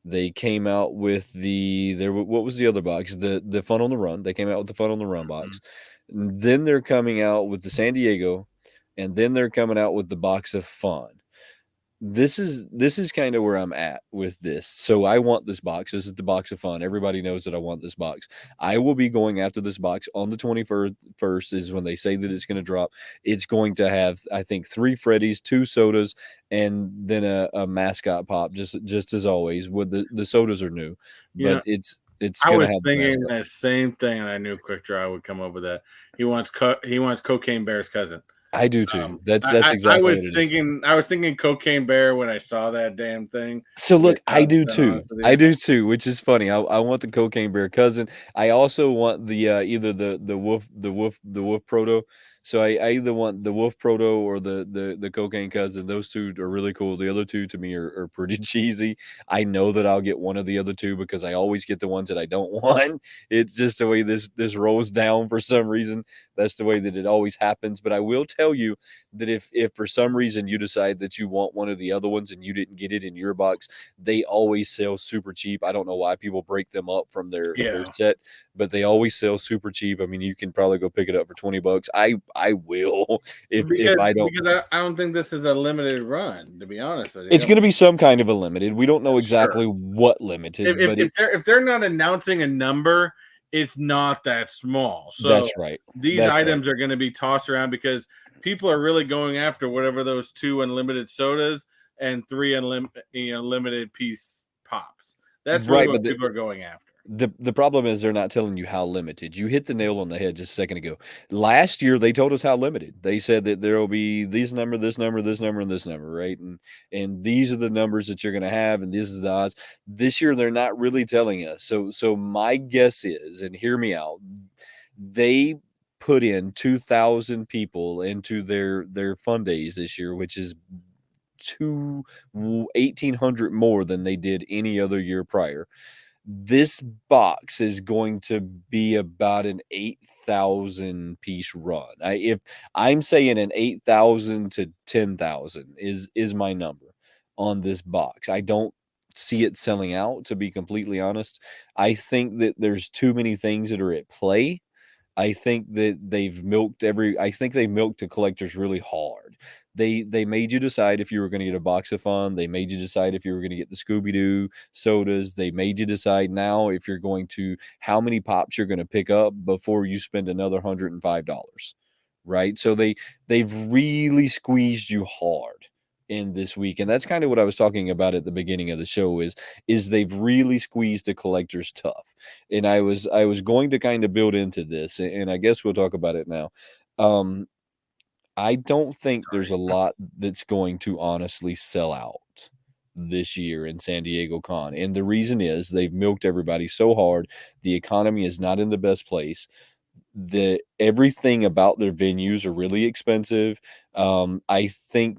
They came out with what was the other box? The Fun on the Run. They came out with the Fun on the Run box. And then they're coming out with the San Diego, and then they're coming out with the box of fun. This is kind of where I'm at with this. So I want this box. This is the box of fun. Everybody knows that I want this box. I will be going after this box on the 21st is when they say that it's going to drop. It's going to have, I think, 3 Freddies, 2 sodas, and then a mascot pop, just as always. With the sodas are new, but it's I going was to have thinking the same thing, and I knew Quick Draw would come up with that. He wants Cocaine Bear's cousin. I do too. That's I exactly was what it is. I was thinking Cocaine Bear when I saw that damn thing. So look, I do too. I do too, which is funny. I want the Cocaine Bear cousin. I also want the either the wolf proto. So I either want the wolf proto or the cocaine cousin. Those two are really cool. The other two to me are pretty cheesy. I know that I'll get one of the other two because I always get the ones that I don't want. It's just the way this rolls down for some reason. That's the way that it always happens. But I will tell you that if for some reason you decide that you want one of the other ones and you didn't get it in your box, they always sell super cheap. I don't know why people break them up from their set, but they always sell super cheap. I mean, you can probably go pick it up for $20. I will if I don't, because I don't think this is a limited run, to be honest with you. It's going to be some kind of a limited. We don't know exactly what limited, but if they're not announcing a number, it's not that small. So that's right. These items are going to be tossed around because people are really going after whatever those 2 unlimited sodas and 3 unlimited piece pops. That's really what people are going after. The problem is they're not telling you how limited. You hit the nail on the head just a second ago. Last year they told us how limited. They said that there will be this number, this number, this number, and this number, right? And these are the numbers that you're going to have, and this is the odds. This year they're not really telling us. So my guess is, and hear me out, they put in 2,000 people into their fun days this year, which is 1,800 more than they did any other year prior. This box is going to be about an 8,000 piece run. If I'm saying an 8,000 to 10,000 is my number on this box. I don't see it selling out, to be completely honest. I think that there's too many things that are at play. I think that they've milked the collectors really hard. They made you decide if you were going to get a box of fun. They made you decide if you were going to get the Scooby-Doo sodas. They made you decide now if you're going to how many pops you're going to pick up before you spend another $105. Right? So they've really squeezed you hard in this week, and that's kind of what I was talking about at the beginning of the show is they've really squeezed the collectors tough. And I was going to kind of build into this, and I guess we'll talk about it now. I don't think there's a lot that's going to honestly sell out this year in San Diego Con, and the reason is they've milked everybody so hard. The economy is not in the best place. Everything about their venues are really expensive. I think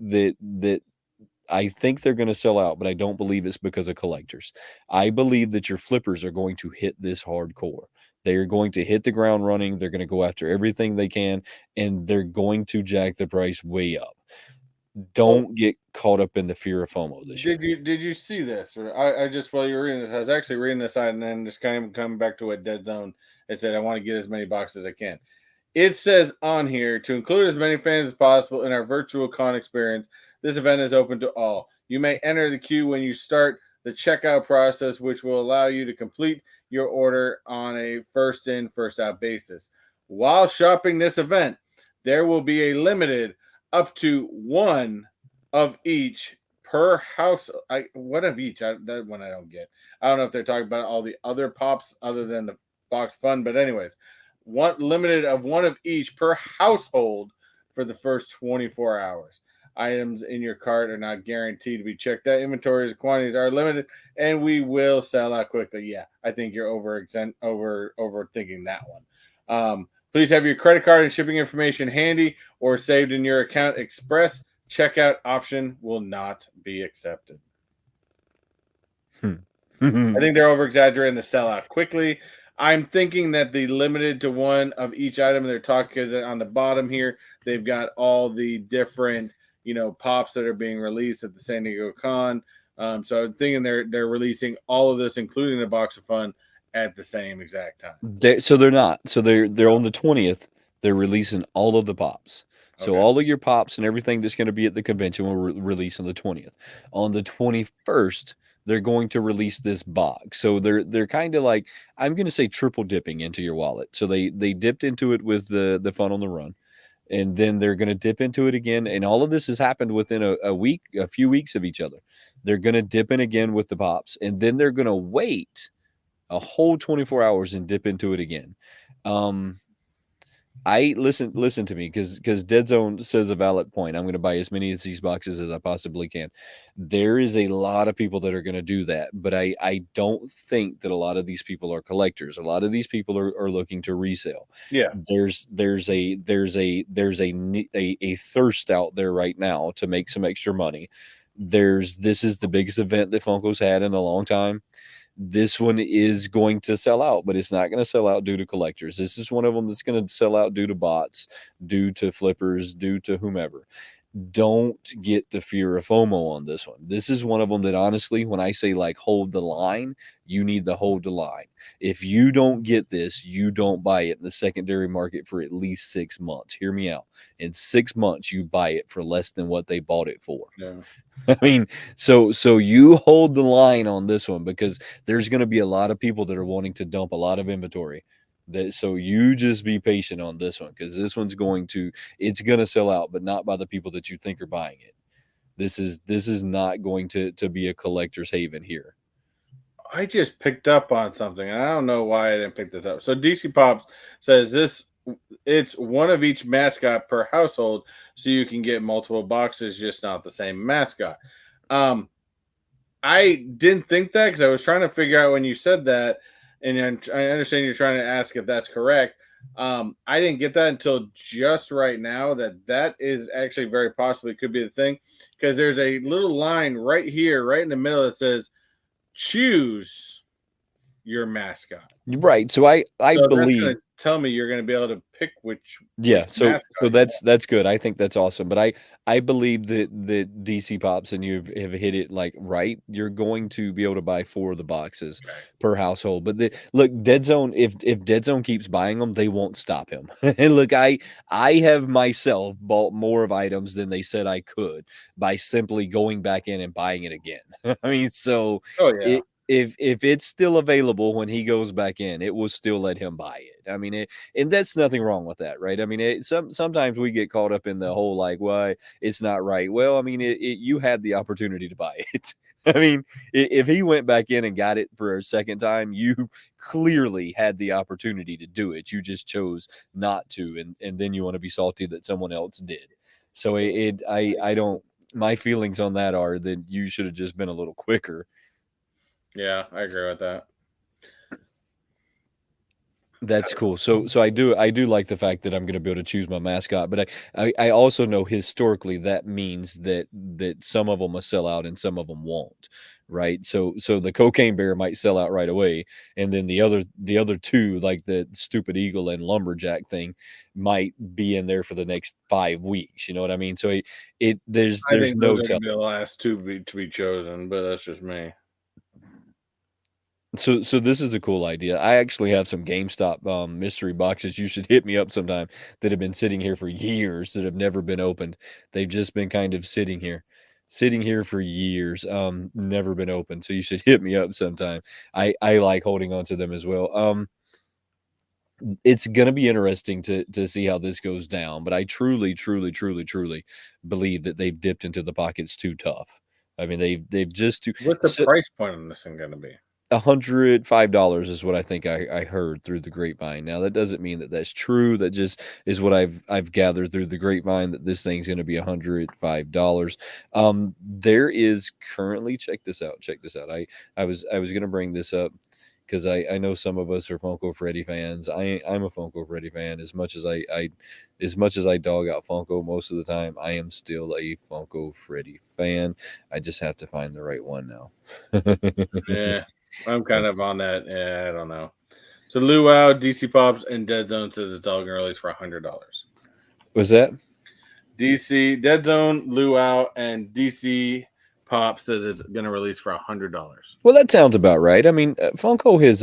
I think they're going to sell out, but I don't believe it's because of collectors. I believe that your flippers are going to hit this hardcore. They are going to hit the ground running. They're going to go after everything they can, and they're going to jack the price way up. Don't get caught up in the fear of FOMO this year. Did you see this? I just, while you were reading this, I was actually reading this side and then just kind of coming back to what Dead Zone It said, I want to get as many boxes as I can. It says on here to include as many fans as possible in our virtual con experience. This event is open to all. You may enter the queue when you start the checkout process, which will allow you to complete your order on a first in, first out basis. While shopping this event, there will be a limited up to one of each per house. One of each. That one I don't get. I don't know if they're talking about all the other pops other than the box fun, but anyways, one limited of one of each per household for the first 24 hours. Items in your cart are not guaranteed to be checked out. Inventories quantities are limited, and we will sell out quickly. Yeah, I think you're overthinking that one. Please have your credit card and shipping information handy or saved in your account. Express checkout option will not be accepted. I think they're over exaggerating the sellout quickly. I'm thinking that the limited to one of each item they're talking, because on the bottom here they've got all the different pops that are being released at the San Diego Con. So I'm thinking they're releasing all of this, including the box of fun, at the same exact time. So they're not. So they're on the 20th. They're releasing all of the pops. So Okay. all of your pops and everything that's going to be at the convention will release on the 20th. On the 21st, they're going to release this box. So they're kind of like, I'm going to say triple dipping into your wallet. So they dipped into it with the Fun on the Run, and then they're going to dip into it again. And all of this has happened within a few weeks of each other. They're going to dip in again with the pops, and then they're going to wait a whole 24 hours and dip into it again. I listen to me, because Dead Zone says a valid point. I'm going to buy as many of these boxes as I possibly can. There is a lot of people that are going to do that, but I don't think that a lot of these people are collectors. A lot of these people are looking to resell. Yeah. There's a thirst out there right now to make some extra money. This is the biggest event that Funko's had in a long time. This one is going to sell out, but it's not going to sell out due to collectors. This is one of them that's going to sell out due to bots, due to flippers, due to whomever. Don't get the fear of FOMO on this one. This is one of them that, honestly, when I say like hold the line, you need to hold the line. If you don't get this, you don't buy it in the secondary market for at least 6 months. Hear me out. In 6 months, you buy it for less than what they bought it for. Yeah. I mean, so you hold the line on this one, because there's going to be a lot of people that are wanting to dump a lot of inventory. So you just be patient on this one, because this one's it's going to sell out, but not by the people that you think are buying it. This is not going to be a collector's haven here. I just picked up on something. I don't know why I didn't pick this up. So DC Pops says it's one of each mascot per household, so you can get multiple boxes, just not the same mascot. I didn't think that, because I was trying to figure out when you said that, and I understand you're trying to ask if that's correct. I didn't get that until just right now, that is actually very possibly could be the thing, because there's a little line right here, right in the middle, that says choose your mascot. Right. So I So believe that's going to tell me you're going to be able to pick which so mascot you that's good. I think that's awesome. But I believe that DC Pops and you have hit it like right. You're going to be able to buy 4 of the boxes per household. But look, Dead Zone, if Dead Zone keeps buying them, they won't stop him. And look, I have myself bought more of items than they said I could by simply going back in and buying it again. I mean, so Oh yeah. if it's still available when he goes back in, it will still let him buy it. I mean, and that's nothing wrong with that, right? I mean, sometimes we get caught up in the whole like, why it's not right. Well, I mean, you had the opportunity to buy it. I mean, if he went back in and got it for a second time, you clearly had the opportunity to do it. You just chose not to, and then you want to be salty that someone else did. So I don't. My feelings on that are that you should have just been a little quicker. Yeah, I agree with that. That's cool. So I do like the fact that I'm going to be able to choose my mascot, but I also know historically that means that some of them will sell out and some of them won't, right? So the cocaine bear might sell out right away, and then the other 2, like the stupid eagle and lumberjack thing, might be in there for the next 5 weeks. You know what I mean? So there's I think no those are going telling. to be the last 2 to be chosen, but that's just me. So this is a cool idea. I actually have some GameStop mystery boxes. You should hit me up sometime that have been sitting here for years that have never been opened. They've just been kind of sitting here for years, never been opened. So you should hit me up sometime. I like holding on to them as well. It's gonna be interesting to see how this goes down, but I truly, truly, truly, truly believe that they've dipped into the pockets too tough. I mean, they've just too What's the so price point on this thing going to be? $105 is what I think I heard through the grapevine. Now that doesn't mean that that's true. That just is what I've gathered through the grapevine that this thing's going to be $105. There is currently check this out. Check this out. I was going to bring this up because I know some of us are Funko Freddy fans. I'm a Funko Freddy fan as much as I dog out Funko most of the time. I am still a Funko Freddy fan. I just have to find the right one now. Yeah, I'm kind of on that. Yeah, I don't know. So Luau, DC Pops, and Dead Zone says it's all going to release for $100. Was that? DC Dead Zone, Luau, and DC Pop says it's going to release for $100. Well, that sounds about right. I mean, Funko has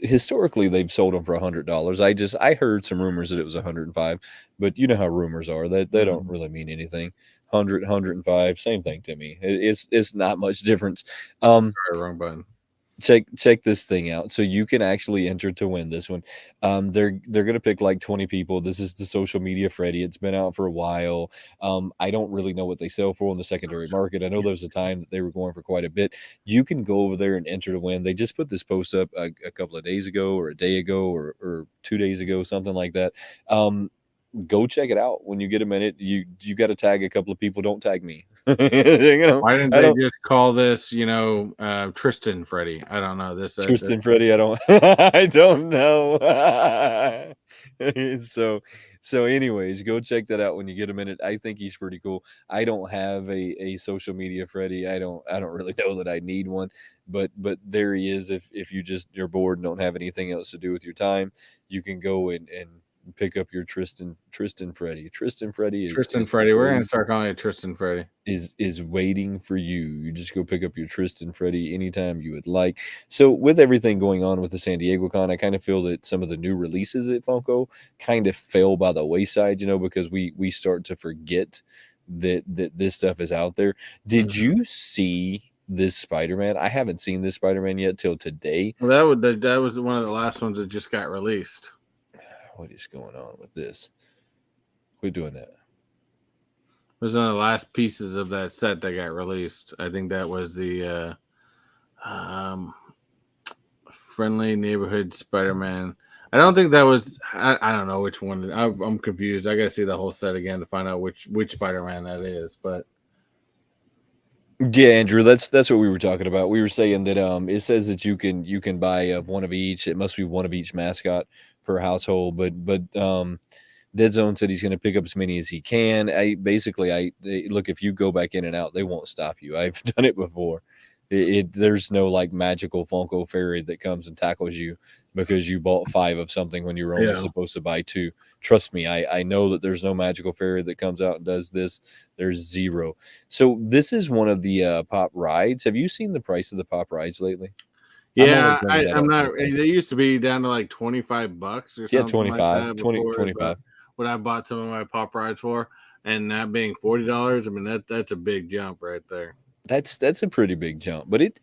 historically they've sold them for $100. I heard some rumors that it was 105, but you know how rumors are. That they don't really mean anything. 100, 105, same thing to me. It's not much difference. Sorry, wrong button. Check this thing out. So you can actually enter to win this one. They're gonna pick like 20 people. This is the social media Freddy. It's been out for a while. I don't really know what they sell for in the secondary market. I know there's a time that they were going for quite a bit. You can go over there and enter to win. They just put this post up a couple of days ago, or a day ago, or 2 days ago, something like that. Go check it out when you get a minute. You got to tag a couple of people. Don't tag me. Why didn't they just call this, Tristan Freddy? I don't know. Tristan Freddy, I don't I don't know. So anyways, go check that out when you get a minute. I think he's pretty cool. I don't have a social media Freddy. I don't really know that I need one, but there he is. If you're bored and don't have anything else to do with your time, you can go and pick up your Tristan Freddy. Tristan Freddy Tristan Freddy. We're gonna start calling it Tristan Freddy. Is waiting for you. You just go pick up your Tristan Freddy anytime you would like. So with everything going on with the San Diego Con, I kind of feel that some of the new releases at Funko kind of fell by the wayside, because we start to forget that this stuff is out there. Did you see this Spider-Man? I haven't seen this Spider-Man yet till today. Well, that was one of the last ones that just got released. What is going on with this? Quit doing that. It was one of the last pieces of that set that got released. I think that was the Friendly Neighborhood Spider-Man. I don't think that was. I don't know which one. I'm confused. I got to see the whole set again to find out which Spider-Man that is. But yeah, Andrew, that's what we were talking about. We were saying that it says that you can buy one of each. It must be one of each mascot per household. But Dead Zone said he's going to pick up as many as he can. Look, if you go back in and out, they won't stop you. I've done it before. There's no like magical Funko fairy that comes and tackles you because you bought 5 of something when you were only supposed to buy 2. Trust me, I know that there's no magical fairy that comes out and does this. There's zero. So this is one of the pop rides. Have you seen the price of the pop rides lately? Yeah, I'm not. They used to be down to like $25 or something. Yeah, 25, like 25. What I bought some of my pop rides for, and that being $40. I mean, that's a big jump right there. That's a pretty big jump, but it.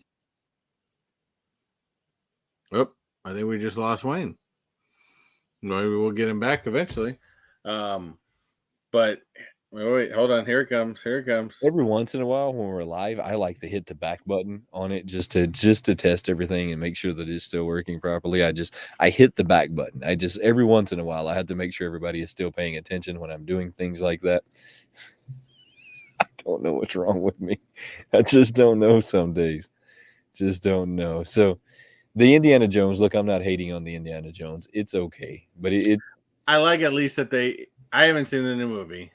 Oh, I think we just lost Wayne. Maybe we'll get him back eventually. But wait, hold on. Here it comes. Here it comes. Every once in a while when we're live, I like to hit the back button on it just to test everything and make sure that it's still working properly. I hit the back button. Every once in a while I have to make sure everybody is still paying attention when I'm doing things like that. I don't know what's wrong with me. I just don't know some days. Just don't know. So the Indiana Jones, look, I'm not hating on the Indiana Jones. It's okay. But I like at least that I haven't seen the new movie.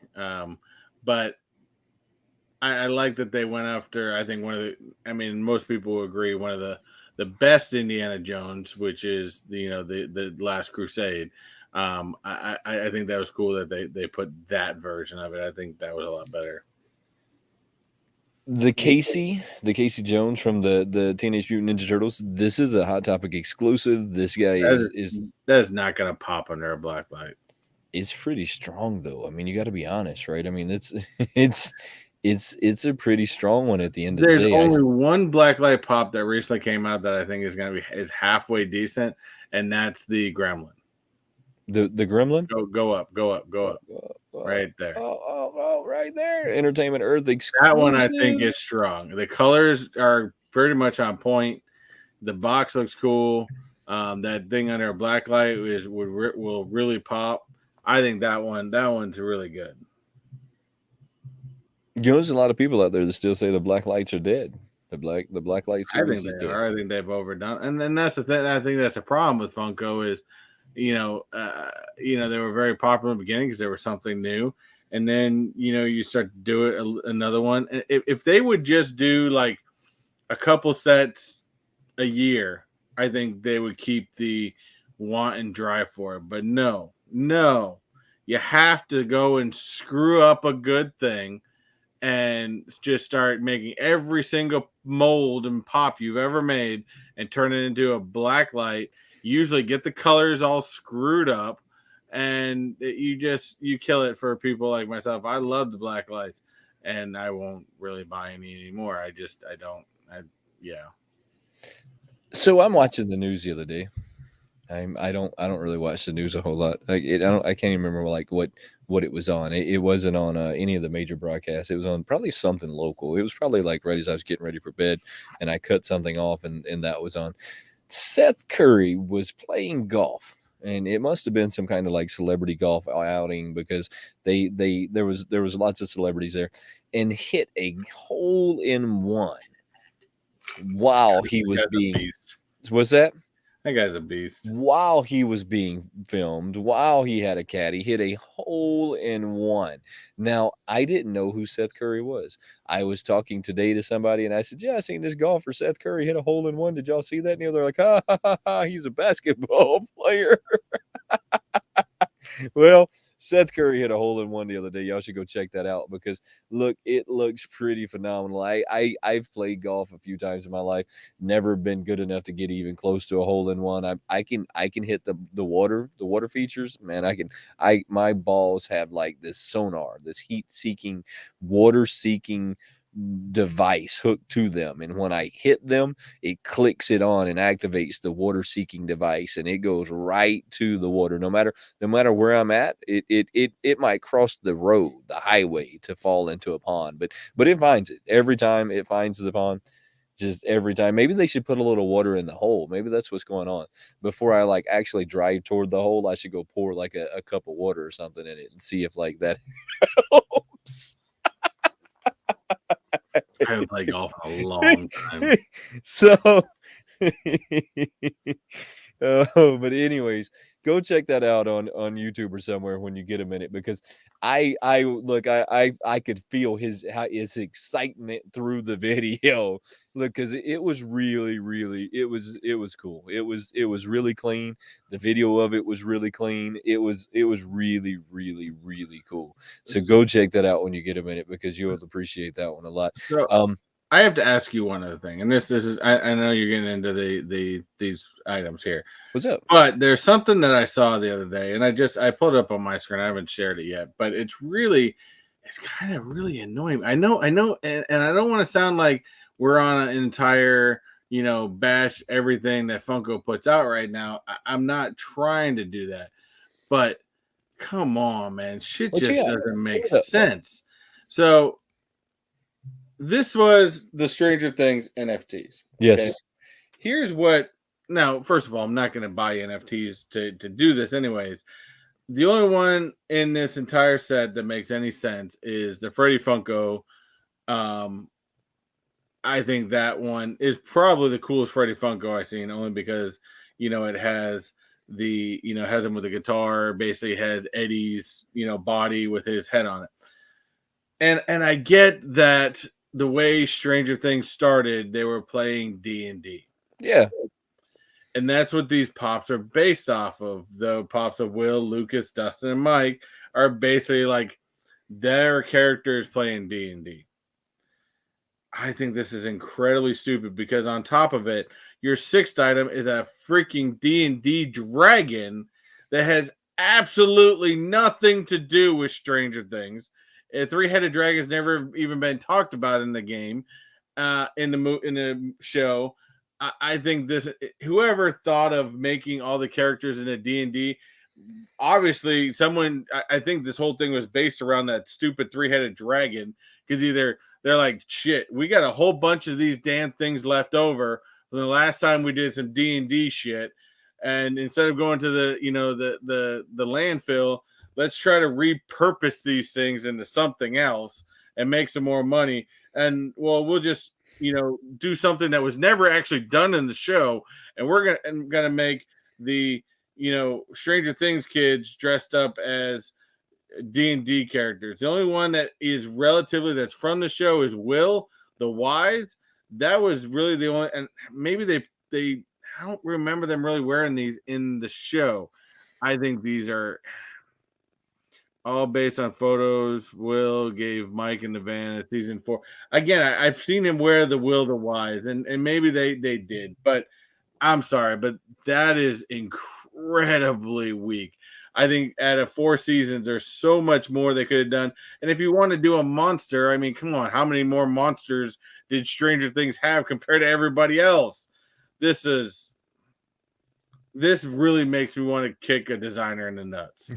But I like that they went after, I think most people will agree, one of the best Indiana Jones, which is the Last Crusade. I think that was cool that they put that version of it. I think that was a lot better. The Casey Jones from the Teenage Mutant Ninja Turtles. This is a Hot Topic exclusive. This guy that is not gonna pop under a black light. It's pretty strong though. I mean, you got to be honest, right? I mean, it's a pretty strong one at the end of the There's day. only one black light pop that recently came out that I think is halfway decent, and that's the Gremlin. The Gremlin? Go up. Right there. Oh, right there. Entertainment Earth exclusive. That one I think is strong. The colors are pretty much on point. The box looks cool. That thing under a black light will really pop. I think that one's really good. You know, there's a lot of people out there that still say the black lights are dead. The black light series is dead. I think they've overdone, and then that's the thing. I think that's a problem with Funko is, they were very popular in the beginning because there was something new, and then you start to do it another one. If they would just do like a couple sets a year, I think they would keep the want and drive for it. But no, you have to go and screw up a good thing and just start making every single mold and pop you've ever made and turn it into a black light. Usually get the colors all screwed up, and you kill it for people like myself. I love the black lights, and I won't really buy any anymore. Yeah. So I'm watching the news the other day. I don't really watch the news a whole lot. I can't even remember like what it was on. It wasn't on any of the major broadcasts. It was on probably something local. It was probably like right as I was getting ready for bed, and I cut something off, and that was on. Seth Curry was playing golf, and it must have been some kind of like celebrity golf outing because there was lots of celebrities there, and hit a hole in one. Wow, he was being. What's that? That guy's a beast. While he was being filmed, while he had a caddy, hit a hole in one. Now, I didn't know who Seth Curry was. I was talking today to somebody, and I said, yeah, I seen this golfer, Seth Curry, hit a hole in one. Did y'all see that? And they're like, ha, ha, ha, ha, he's a basketball player. Well, Seth Curry hit a hole in one the other day. Y'all should go check that out because look, it looks pretty phenomenal. I've played golf a few times in my life, never been good enough to get even close to a hole in one. I can hit the water features, man. My balls have like this sonar, this heat seeking, water seeking device hooked to them, and when I hit them, it clicks it on and activates the water seeking device, and it goes right to the water. No matter where I'm at, it might cross the road, the highway, to fall into a pond, but it finds it every time. It finds the pond just every time. Maybe they should put a little water in the hole. Maybe that's what's going on. Before I like actually drive toward the hole, I should go pour like a cup of water or something in it and see if like that helps. I haven't played golf in a long time. So, but anyways, go check that out on YouTube or somewhere when you get a minute, because I could feel his excitement through the video. Look, because it was really it was cool. It was really clean. The video of it was really clean. It was really cool. So go check that out when you get a minute, because you will appreciate that one a lot. So, I have to ask you one other thing, and this is I know you're getting into these items here. What's up? But there's something that I saw the other day, and I pulled it up on my screen. I haven't shared it yet, but it's kind of really annoying. I know, and I don't want to sound like we're on an entire bash everything that Funko puts out right now. I'm not trying to do that, but come on, man, shit just doesn't make sense. So this was the Stranger Things NFTs. Yes. Okay? Here's what. Now, first of all, I'm not going to buy NFTs to do this anyways. The only one in this entire set that makes any sense is the Freddy Funko. I think that one is probably the coolest Freddy Funko I've seen, only because it has has him with a guitar, basically has Eddie's body with his head on it. And I get that the way Stranger Things started, they were playing D&D. Yeah. And that's what these pops are based off of. The pops of Will, Lucas, Dustin, and Mike are basically like their characters playing D&D. I think this is incredibly stupid because on top of it, your sixth item is a freaking D&D dragon that has absolutely nothing to do with Stranger Things. A three-headed dragon has never even been talked about in the game, in the show. I think this whoever thought of making all the characters in a D&D, obviously someone. I think this whole thing was based around that stupid three-headed dragon because either they're like, shit, we got a whole bunch of these damn things left over from the last time we did some D&D shit, and instead of going to the landfill, let's try to repurpose these things into something else and make some more money. And well, we'll just do something that was never actually done in the show, and we're gonna make the Stranger Things kids dressed up as D&D characters. The only one that is relatively that's from the show is Will the Wise. That was really the only, and maybe they I don't remember them really wearing these in the show. I think these are all based on photos Will gave Mike in the van at season 4. Again, I've seen him wear the Will the Wise, and maybe they did, but I'm sorry, but that is incredibly weak. I think out of 4 seasons, there's so much more they could have done. And if you want to do a monster, I mean, come on, how many more monsters did Stranger Things have compared to everybody else? This really makes me want to kick a designer in the nuts.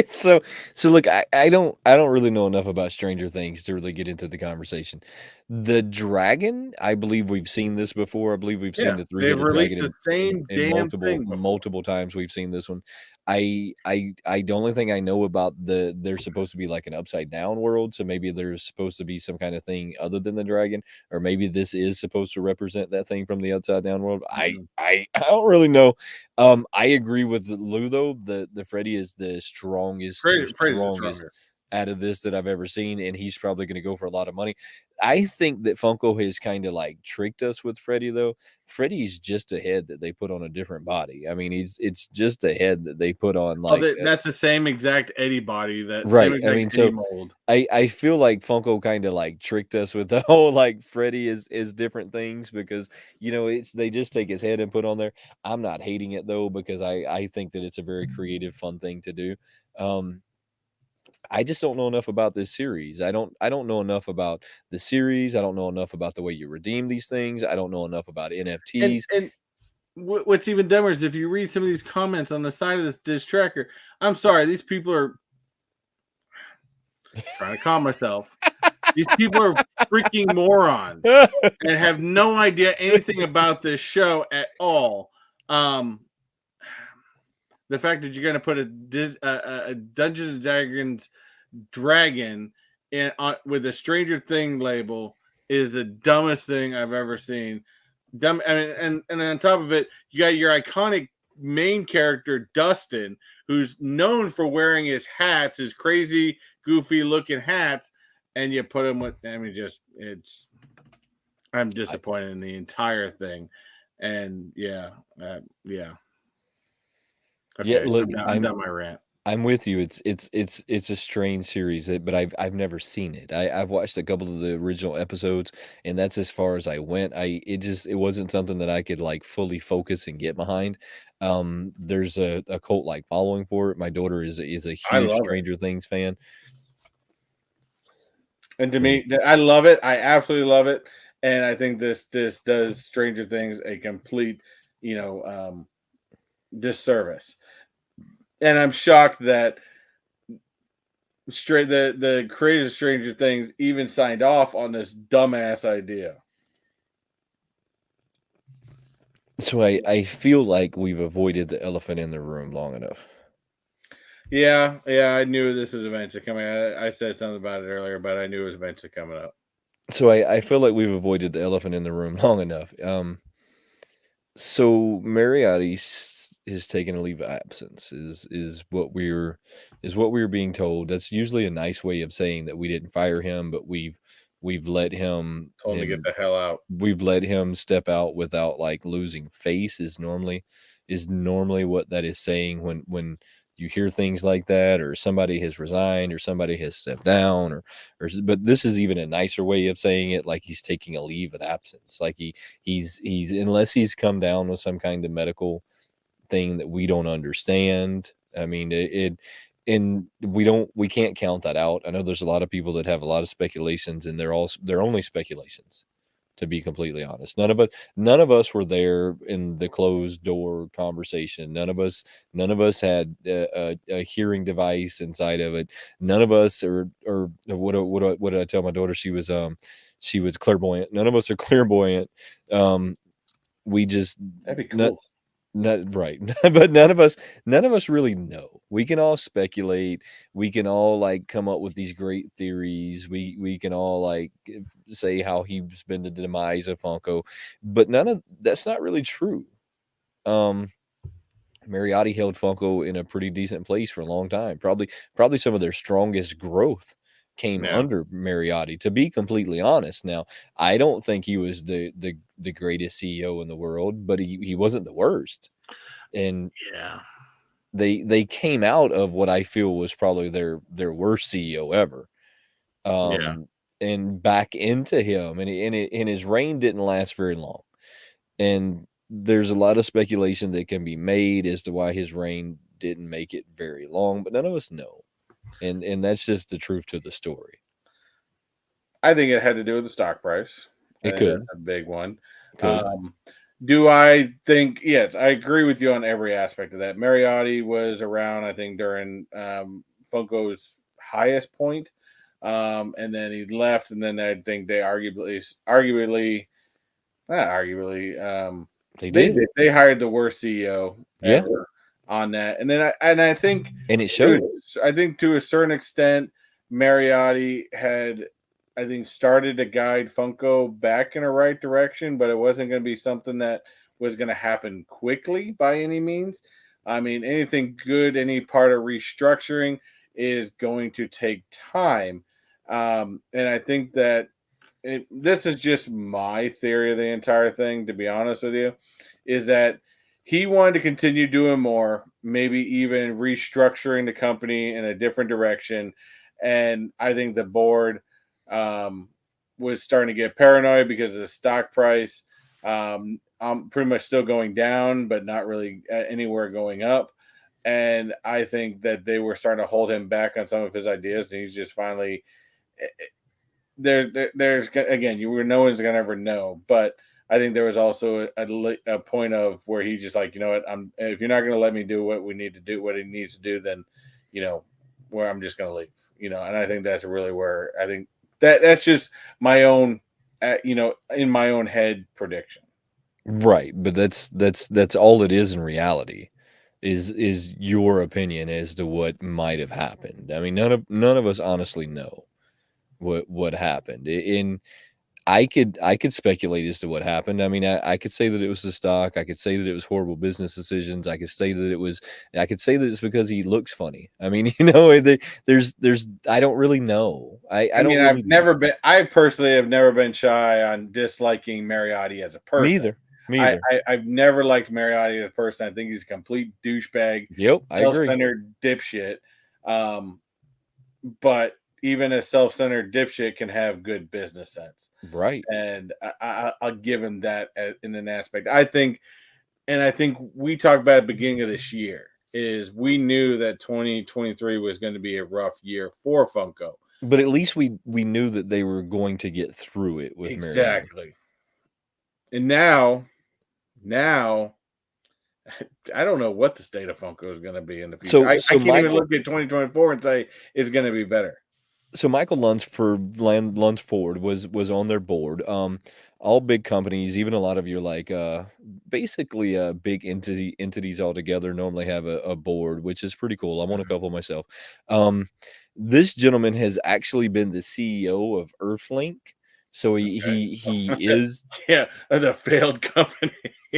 So look, I don't really know enough about Stranger Things to really get into the conversation. The dragon, I believe we've seen this before. I believe we've seen the They've three-headed released dragon the same in damn thing multiple times we've seen this one. I the only thing I know about they're supposed to be like an upside down world, so maybe there's supposed to be some kind of thing other than the dragon, or maybe this is supposed to represent that thing from the upside down world. I don't really know. I agree with Lou though. The Freddy is the strongest out of this that I've ever seen, and he's probably going to go for a lot of money. I think that Funko has kind of like tricked us with Freddy though. Freddy's just a head that they put on a different body. I mean, it's just a head that they put on like that's the same exact Eddie body, that right. same exact I mean, so mold. I feel like Funko kind of like tricked us with the whole like Freddy is different things because it's they just take his head and put on there. I'm not hating it though because I think that it's a very creative, fun thing to do. I just don't know enough about this series. I don't know enough about the series. I don't know enough about the way you redeem these things. I don't know enough about NFTs. And what's even dumber is if you read some of these comments on the side of this dish tracker. I'm sorry, these people are trying to calm myself. These people are freaking morons and have no idea anything about this show at all. The fact that you're going to put a Dungeons and Dragons dragon with a Stranger Thing label is the dumbest thing I've ever seen. Dumb, and on top of it, you got your iconic main character Dustin, who's known for wearing his hats, his crazy, goofy looking hats, and you put him with. I mean, I'm disappointed in the entire thing, and yeah. Okay, Yeah, look, I'm done my rant. I'm with you. It's a strange series, but I've never seen it. I've watched a couple of the original episodes, and that's as far as I went. It wasn't something that I could like fully focus and get behind. There's a cult like following for it. My daughter is a huge Stranger Things fan. And to me, I love it. I absolutely love it. And I think this does Stranger Things a complete, disservice. And I'm shocked that the creators of Stranger Things even signed off on this dumbass idea. So I feel like we've avoided the elephant in the room long enough. Yeah, I knew this was eventually coming. I said something about it earlier, but I knew it was eventually coming up. So I feel like we've avoided the elephant in the room long enough. So Mariotti is taking a leave of absence is what we're being told. That's usually a nice way of saying that we didn't fire him, but we've let him told him to get the hell out. We've let him step out without like losing face is normally what that is saying when you hear things like that, or somebody has resigned, or somebody has stepped down, but this is even a nicer way of saying it, like he's taking a leave of absence, like he's unless he's come down with some kind of medical thing that we don't understand. I mean, and we can't count that out. I know there's a lot of people that have a lot of speculations, and they're only speculations, to be completely honest. None of us were there in the closed door conversation. None of us had a hearing device inside of it. None of us or what did I tell my daughter? She was clairvoyant. None of us are clairvoyant. We just That'd be cool. not right. But none of us really know. We can all speculate. We can all like come up with these great theories. We can all like say how he's been the demise of Funko, but none of that's not really true. Mariotti held Funko in a pretty decent place for a long time. Probably some of their strongest growth came Yeah. under Mariotti, to be completely honest. Now, I don't think he was the greatest CEO in the world, but he wasn't the worst. And Yeah. they came out of what I feel was probably their worst CEO ever. Yeah. And back into him, and his reign didn't last very long. And there's a lot of speculation that can be made as to why his reign didn't make it very long, but none of us know. And that's just the truth to the story. I think it had to do with the stock price. I It think could. that's a big one. Could. Do I think? Yes, I agree with you on every aspect of that. Mariotti was around, I think, during Funko's highest point, and then he left, and then I think they arguably, not arguably, They did. they hired the worst CEO Yeah. ever on that, and then I think And it showed. I think to a certain extent, Mariotti had, I think, started to guide Funko back in a right direction, but it wasn't going to be something that was going to happen quickly by any means. I mean, anything good, any part of restructuring is going to take time. And I think that this is just my theory of the entire thing, to be honest with you, is that he wanted to continue doing more, maybe even restructuring the company in a different direction. And I think the board um, was starting to get paranoid because of the stock price. I'm pretty much still going down, but not really anywhere going up. And I think that they were starting to hold him back on some of his ideas, and he's just finally there's again, no one's gonna ever know, but I think there was also a point of where he just like, you know what, if you're not gonna let me do what we need to do, what he needs to do, then you know where I'm just gonna leave, and I think that's really where I think that's just my own, in my own head prediction. Right. But that's all it is in reality. Is your opinion as to what might have happened. I mean, none of us honestly know what happened. And I could speculate as to what happened. I mean, I could say that it was the stock. I could say that it was horrible business decisions. I could say that it's because he looks funny. I mean, there's I don't really know. I I don't mean, really I personally have never been shy on disliking Mariotti as a me person. either. Me either. I've never liked Mariotti as a person. I think he's a complete douchebag, Yep, I agree. self-centered dipshit. Um, but even a self-centered dipshit can have good business sense, Right. and I'll give him that in an aspect. I think we talked about at the beginning of this year is we knew that 2023 was going to be a rough year for Funko. But at least we knew that they were going to get through it with Mariotti. Exactly. And now I don't know what the state of Funko is going to be in the future. So I so can't even Michael look at 2024 and say it's going to be better. so Michael Lunsford was on their board. All big companies, even a lot of your like basically big entities altogether normally have a board, which is pretty cool. I'm on a couple myself. Um, this gentleman has actually been the CEO of Earthlink. So he is Yeah, the failed company.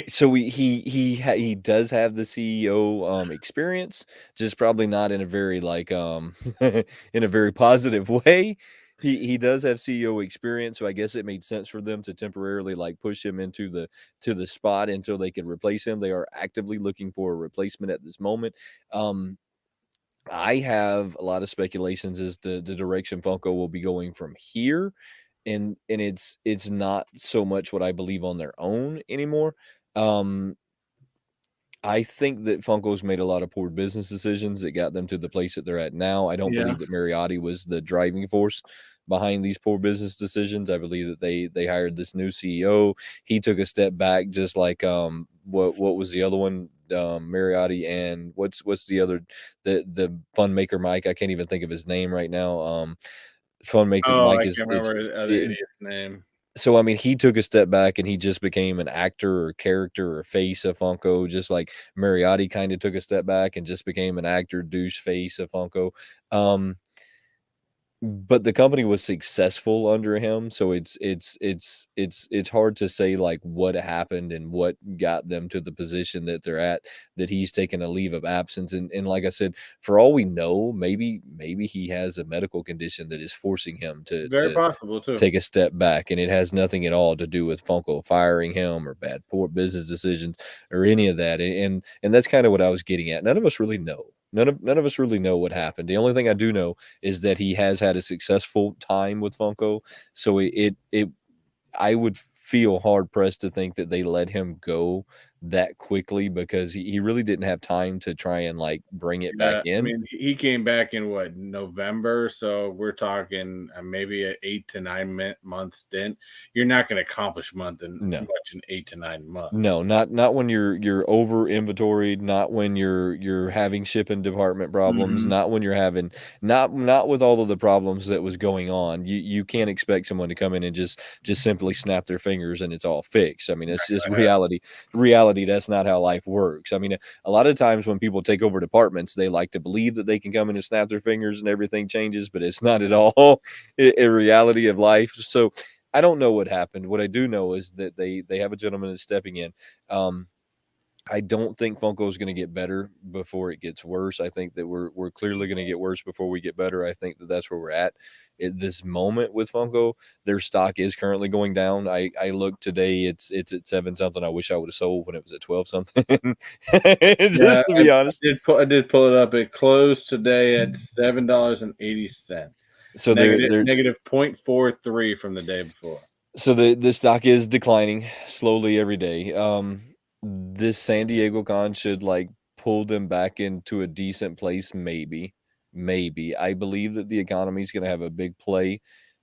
so he does have the CEO experience, just probably not in a very like in a very positive way. He does have CEO experience, so I guess it made sense for them to temporarily like push him into the spot until they could replace him. They are actively looking for a replacement at this moment. Um I have a lot of speculations as to the direction Funko will be going from here, and it's not so much what I believe on their own anymore. Um, I think that Funko's made a lot of poor business decisions that got them to the place that they're at now. I don't Yeah. believe that Mariotti was the driving force behind these poor business decisions. I believe that they hired this new CEO. He took a step back, just like what was the other one? Mariotti, and what's the other, the fun maker Mike? I can't even think of his name right now. Fun maker Oh, Mike I is can't it's remember the other it, idiot's name. so, I mean, he took a step back and he just became an actor or character or face of Funko, just like Mariotti kind of took a step back and just became an actor, douche face of Funko. Um, but the company was successful under him, so it's hard to say like what happened and what got them to the position that they're at, that he's taken a leave of absence. And like I said, for all we know, maybe he has a medical condition that is forcing him Very to possible too. take a step back, and it has nothing at all to do with Funko firing him or bad poor business decisions or any of that. And that's kind of what I was getting at. None of us really know. None of us really know what happened. The only thing I do know is that he has had a successful time with Funko. So it I would feel hard pressed to think that they let him go that quickly, because he really didn't have time to try and like bring it back Yeah, I in. mean, he came back in what, November, so we're talking maybe an 8 to 9 month stint. You're not going to accomplish No. much in 8 to 9 months. No, not when you're over inventoried, not when you're having shipping department problems, Mhm. not when you're having, not with all of the problems that was going on. You can't expect someone to come in and just simply snap their fingers and it's all fixed. I mean, it's just reality. Reality, that's not how life works. I mean, a lot of times when people take over departments, they like to believe that they can come in and snap their fingers and everything changes, but it's not at all a reality of life. So I don't know what happened. What I do know is that they have a gentleman that's stepping in. Um, I don't think Funko is going to get better before it gets worse. I think that we're clearly going to get worse before we get better. I think that that's where we're at this moment with Funko. Their stock is currently going down. I looked today; it's at 7 something. I wish I would have sold when it was at 12 something. Yeah, Just to be honest. I did pull it up. It closed today at $7.80. So they're Negative 0.43 from the day before. So the stock is declining slowly every day. This San Diego con should like pull them back into a decent place, maybe. Maybe. I believe that the economy is going to have a big play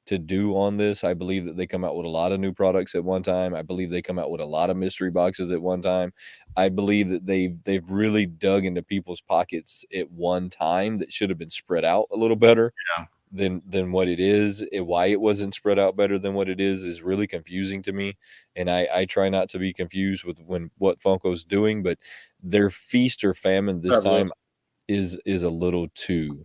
to do on this. I believe that they come out with a lot of new products at one time. I believe they come out with a lot of mystery boxes at one time. I believe that they've really dug into people's pockets at one time that should have been spread out a little better Yeah. than what it is. Why it wasn't spread out better than what it is really confusing to me. And I try not to be confused with what Funko's doing, but their feast or famine this time is a little too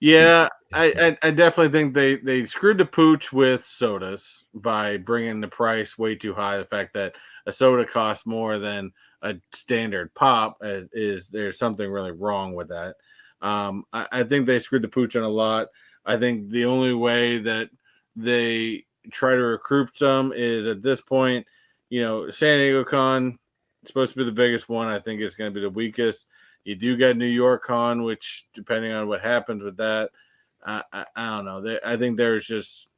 Yeah, too. I definitely think they screwed the pooch with sodas by bringing the price way too high. The fact that a soda costs more than a standard pop is there's something really wrong with that. I think they screwed the pooch on a lot. I think the only way that they try to recruit some is at this point, San Diego Con it's supposed to be the biggest one. I think it's going to be the weakest. You do get New York Con, which depending on what happens with that, I don't know. I think there's just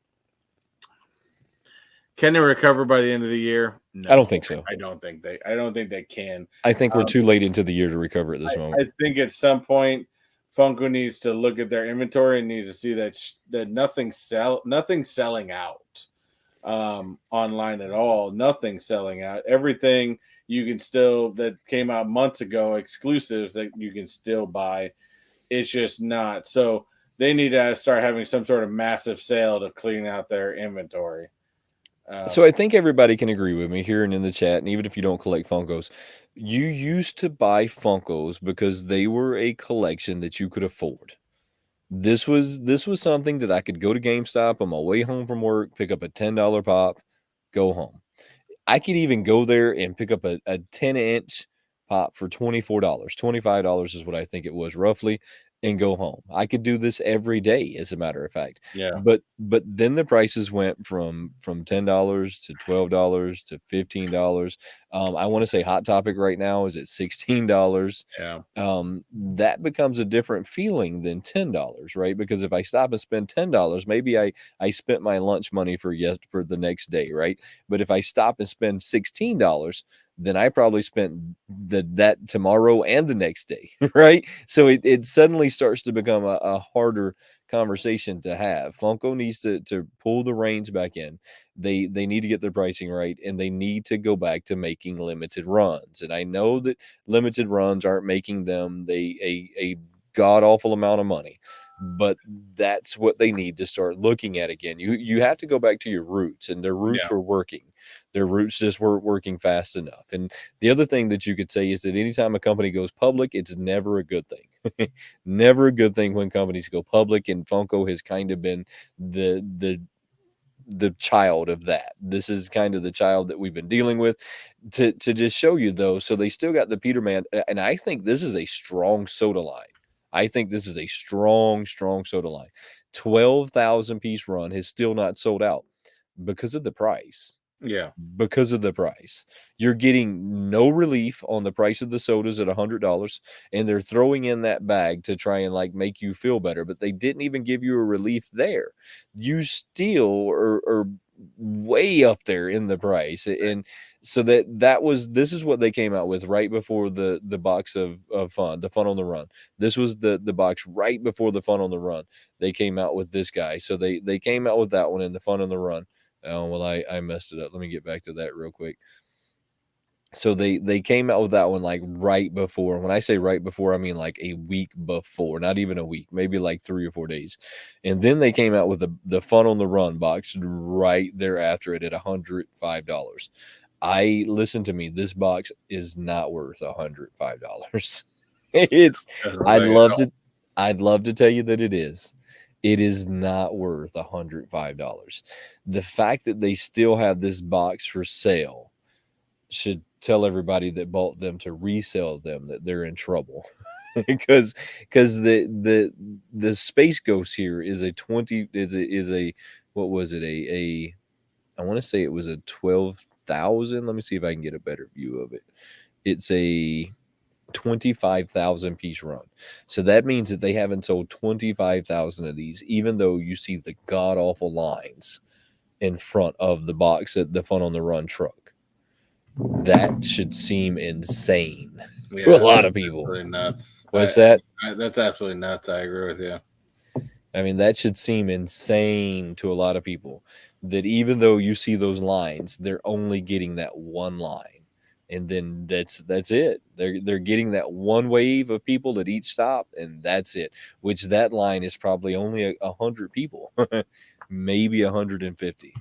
can they recover by the end of the year? No, I don't think so. I don't think they. I don't think they can. I think we're too late into the year to recover at this moment. I think at some point, Funko needs to look at their inventory and needs to see that nothing's selling out online at all. Nothing selling out. Everything you can still that came out months ago, exclusives that you can still buy. It's just not. So they need to start having some sort of massive sale to clean out their inventory. So I think everybody can agree with me here and in the chat, and even if you don't collect Funkos, you used to buy Funkos because they were a collection that you could afford. This was something that I could go to GameStop on my way home from work, pick up a $10 pop, go home. I could even go there and pick up a 10-inch pop for $24. $25 is what I think it was roughly. and go home. I could do this every day, as a matter of fact. Yeah. But then the prices went from $10 to $12 to $15. I want to say Hot Topic right now is at $16. Yeah. That becomes a different feeling than $10, right? Because if I stop and spend $10, maybe I spent my lunch money for the next day, right? But if I stop and spend $16, then I probably spent that tomorrow and the next day, right? So it suddenly starts to become a harder conversation to have. Funko needs to pull the reins back in. They need to get their pricing right, and they need to go back to making limited runs. And I know that limited runs aren't making them a god awful amount of money, but that's what they need to start looking at again. You have to go back to your roots, and their roots Yeah. were working. Their roots just weren't working fast enough. And the other thing that you could say is that anytime a company goes public, it's never a good thing. Never a good thing when companies go public, and Funko has kind of been the child of that. This is kind of the child that we've been dealing with. To just show you though, so they still got the Peterman, and I think this is a strong soda line. I think this is a strong soda line. 12,000 piece run has still not sold out because of the price. Yeah. Because of the price. You're getting no relief on the price of the sodas at $100, and they're throwing in that bag to try and like make you feel better, but they didn't even give you a relief there. You still are way up there in the price. And so this is what they came out with right before the box of fun, the Fun on the Run. This was the box right before the Fun on the Run. They came out with this guy. So they came out with that one, and the Fun on the Run. Oh, well, I messed it up. Let me get back to that real quick. So they came out with that one like right before. When I say right before, I mean like a week before, not even a week, maybe like 3 or 4 days. And then they came out with the Fun on the Run box right thereafter it at $105. Listen to me, this box is not worth $105. It's I'd love to tell you that it is. It is not worth $105. The fact that they still have this box for sale should tell everybody that bought them to resell them that they're in trouble. because the Space Ghost here is a 20 is a what was it, a I want to say it was a 12,000. Let me see if I can get a better view of it. It's a 25,000 piece run. So that means that they haven't sold 25,000 of these, even though you see the god awful lines in front of the box at the Fun on the Run truck. That should seem insane to a lot of people. Nuts. What's that? That's absolutely nuts. I agree with you. I mean, that should seem insane to a lot of people, that even though you see those lines, they're only getting that one line. And then that's it. They're getting that one wave of people at each stop, and that's it. Which that line is probably only 100 people, maybe 150.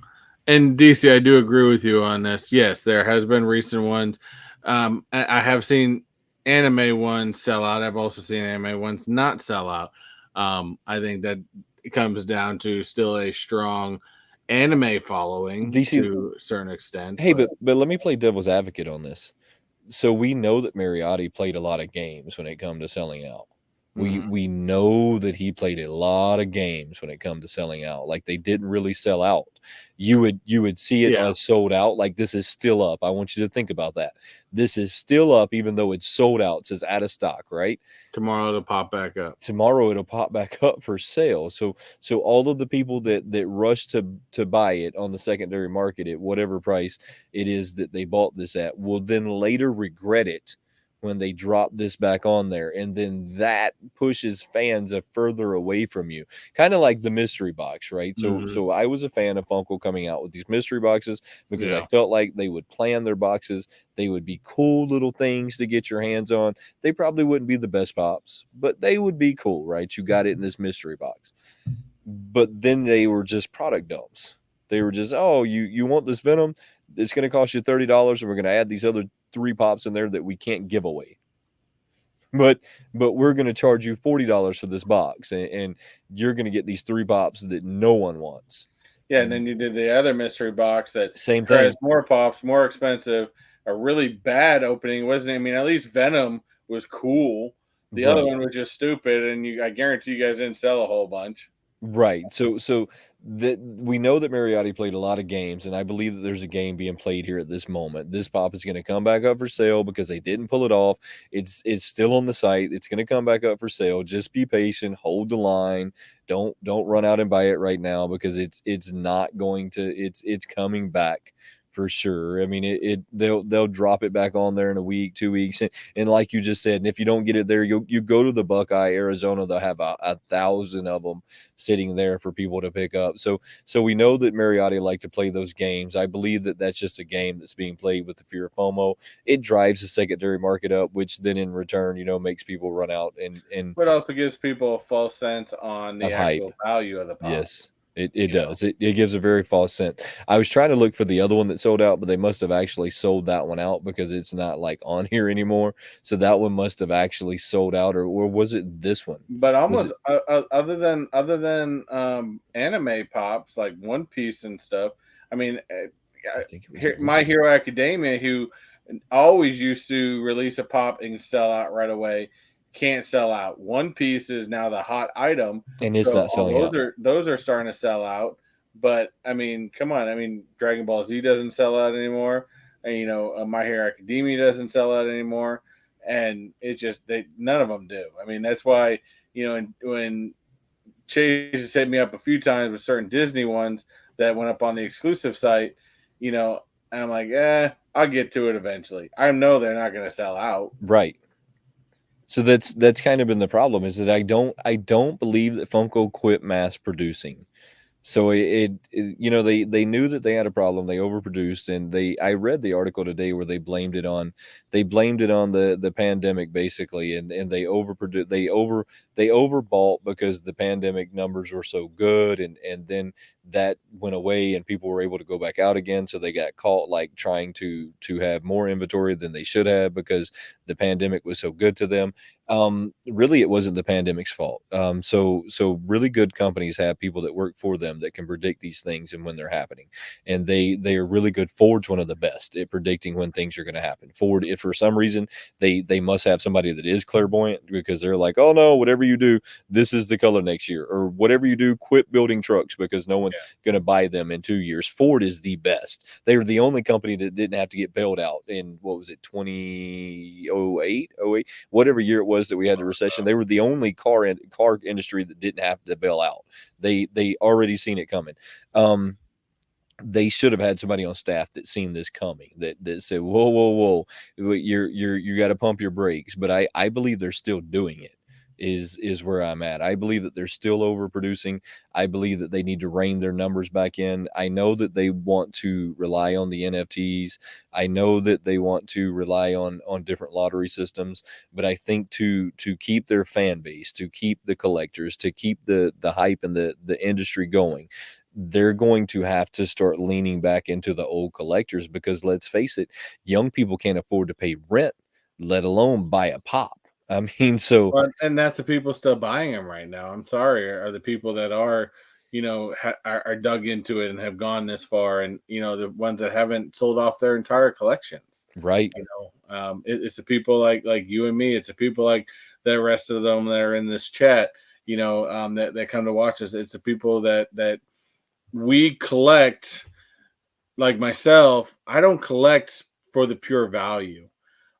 And DC, I do agree with you on this. Yes, there has been recent ones. I have seen anime ones sell out. I've also seen anime ones not sell out. I think that it comes down to still a strong anime following DC, to a certain extent. Hey, but let me play devil's advocate on this. So we know that Mariotti played a lot of games when it come to selling out. We know that he played a lot of games when it come to selling out. Like, they didn't really sell out. You would see it as sold out. Like, this is still up. I want you to think about that. This is still up, even though it's sold out. It says out of stock, right? Tomorrow it'll pop back up. Tomorrow it'll pop back up for sale. So all of the people that rush to buy it on the secondary market at whatever price it is that they bought this at will then later regret it when they drop this back on there, and then that pushes fans further away from you, kind of like the mystery box, right? So I was a fan of Funko coming out with these mystery boxes because I felt like they would plan their boxes. They would be cool little things to get your hands on. They probably wouldn't be the best pops, but they would be cool, right? You got it in this mystery box. But then they were just product dumps. They were just, oh, you want this Venom? It's going to cost you $30, and we're going to add these other 3 pops in there that we can't give away. But we're going to charge you $40 for this box, and you're going to get these 3 pops that no one wants. Yeah, and then you did the other mystery box that same thing. More pops, more expensive, a really bad opening. It wasn't, I mean, at least Venom was cool. The other Right. one was just stupid, and I guarantee you guys didn't sell a whole bunch. Right. So that we know that Mariotti played a lot of games, and I believe that there's a game being played here at this moment. This pop is going to come back up for sale because they didn't pull it off. It's still on the site. It's going to come back up for sale. Just be patient, hold the line. Don't run out and buy it right now because it's not going to it's coming back for sure. I mean, they'll drop it back on there in a week, 2 weeks, and like you just said, and if you don't get it there, you go to the Buckeye, Arizona. They'll have a thousand of them sitting there for people to pick up. So we know that Mariotti like to play those games. I believe that that's just a game that's being played with the fear of FOMO. It drives the secondary market up, which then in return, makes people run out and But also gives people a false sense on the of hype. actual value of the pop. Yes, it does. It gives a very false sense. I was trying to look for the other one that sold out, but they must have actually sold that one out because it's not like on here anymore. So that one must have actually sold out, or was it this one? But Was almost it? other than anime pops like One Piece and stuff. I mean, I think it was this My one. Hero Academia, who always used to release a pop and sell out right away, can't sell out. One Piece is now the hot item, And it's so not selling out. those are starting to sell out. But I mean, come on, I mean, Dragon Ball Z doesn't sell out anymore, and My Hero Academia doesn't sell out anymore, and none of them do. I mean, that's why when Chase has hit me up a few times with certain Disney ones that went up on the exclusive site, and I'm like, I'll get to it eventually. I know they're not going to sell out. Right. So that's kind of been the problem, is that I don't believe that Funko quit mass producing. So they knew that they had a problem. They overproduced, and I read the article today where they blamed it on the pandemic basically, and they overproduced, they overbought because the pandemic numbers were so good, and then that went away and people were able to go back out again, so they got caught like trying to have more inventory than they should have because the pandemic was so good to them. Really it wasn't the pandemic's fault. So really good companies have people that work for them that can predict these things and when they're happening, and they are really good. Ford's one of the best at predicting when things are going to happen. Ford, if for some reason they must have somebody that is clairvoyant, because they're like, oh no, whatever you do, this is the color next year, or whatever you do, quit building trucks because no one's going to buy them in 2 years. Ford is the best. They were the only company that didn't have to get bailed out in, what was it, 2008, whatever year it was that we had the recession. They were the only car industry that didn't have to bail out. They already seen it coming. They should have had somebody on staff that seen this coming, that said, whoa, you got to pump your brakes. But I believe they're still doing it, is where I'm at. I believe that they're still overproducing. I believe that they need to rein their numbers back in. I know that they want to rely on the NFTs. I know that they want to rely on different lottery systems, but I think to keep their fan base, to keep the collectors, to keep the hype and the industry going, they're going to have to start leaning back into the old collectors, because let's face it, young people can't afford to pay rent, let alone buy a pop. I mean, so And that's the people still buying them right now. I'm sorry, are the people that are, are dug into it and have gone this far, and the ones that haven't sold off their entire collections. right. It's the people like you and me. It's the people like the rest of them that are in this chat. That come to watch us. It's the people that we collect. Like myself, I don't collect for the pure value.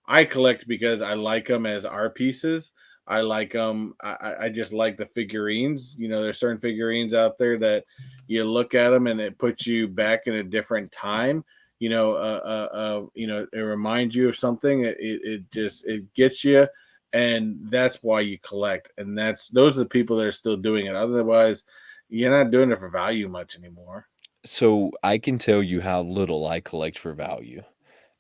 I collect because I like them as art pieces. I like them. I just like the figurines. There's certain figurines out there that you look at them and it puts you back in a different time. It reminds you of something. It gets you, and that's why you collect. And those are the people that are still doing it. Otherwise, you're not doing it for value much anymore. So I can tell you how little I collect for value.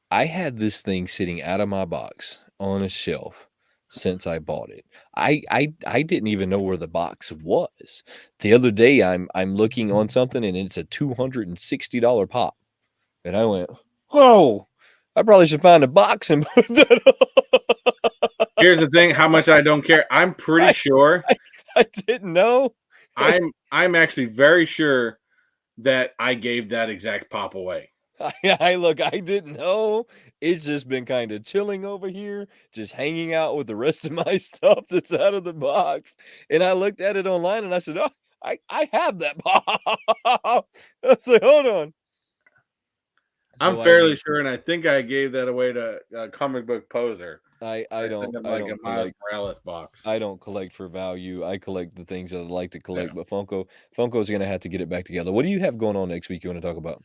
I had this thing sitting out of my box on a shelf since I bought it. I didn't even know where the box was. The other day I'm looking on something and it's a $260 pop. And I went, "Whoa, I probably should find a box and put that up." Here's the thing: how much I don't care. I'm pretty sure. I didn't know. I'm actually very sure that I gave that exact pop away. I didn't know. It's just been kind of chilling over here, just hanging out with the rest of my stuff that's out of the box. And I looked at it online and I said, "Oh, I have that box." I was like, "Hold on." I'm So I fairly ended sure, and I think I gave that away to a comic book poser. I I sent don't him I like a don't Miles collect Morales box. I don't collect for value. I collect the things that I like to Yeah. collect, but Funko's gonna have to get it back together. What do you have going on next week you want to talk about?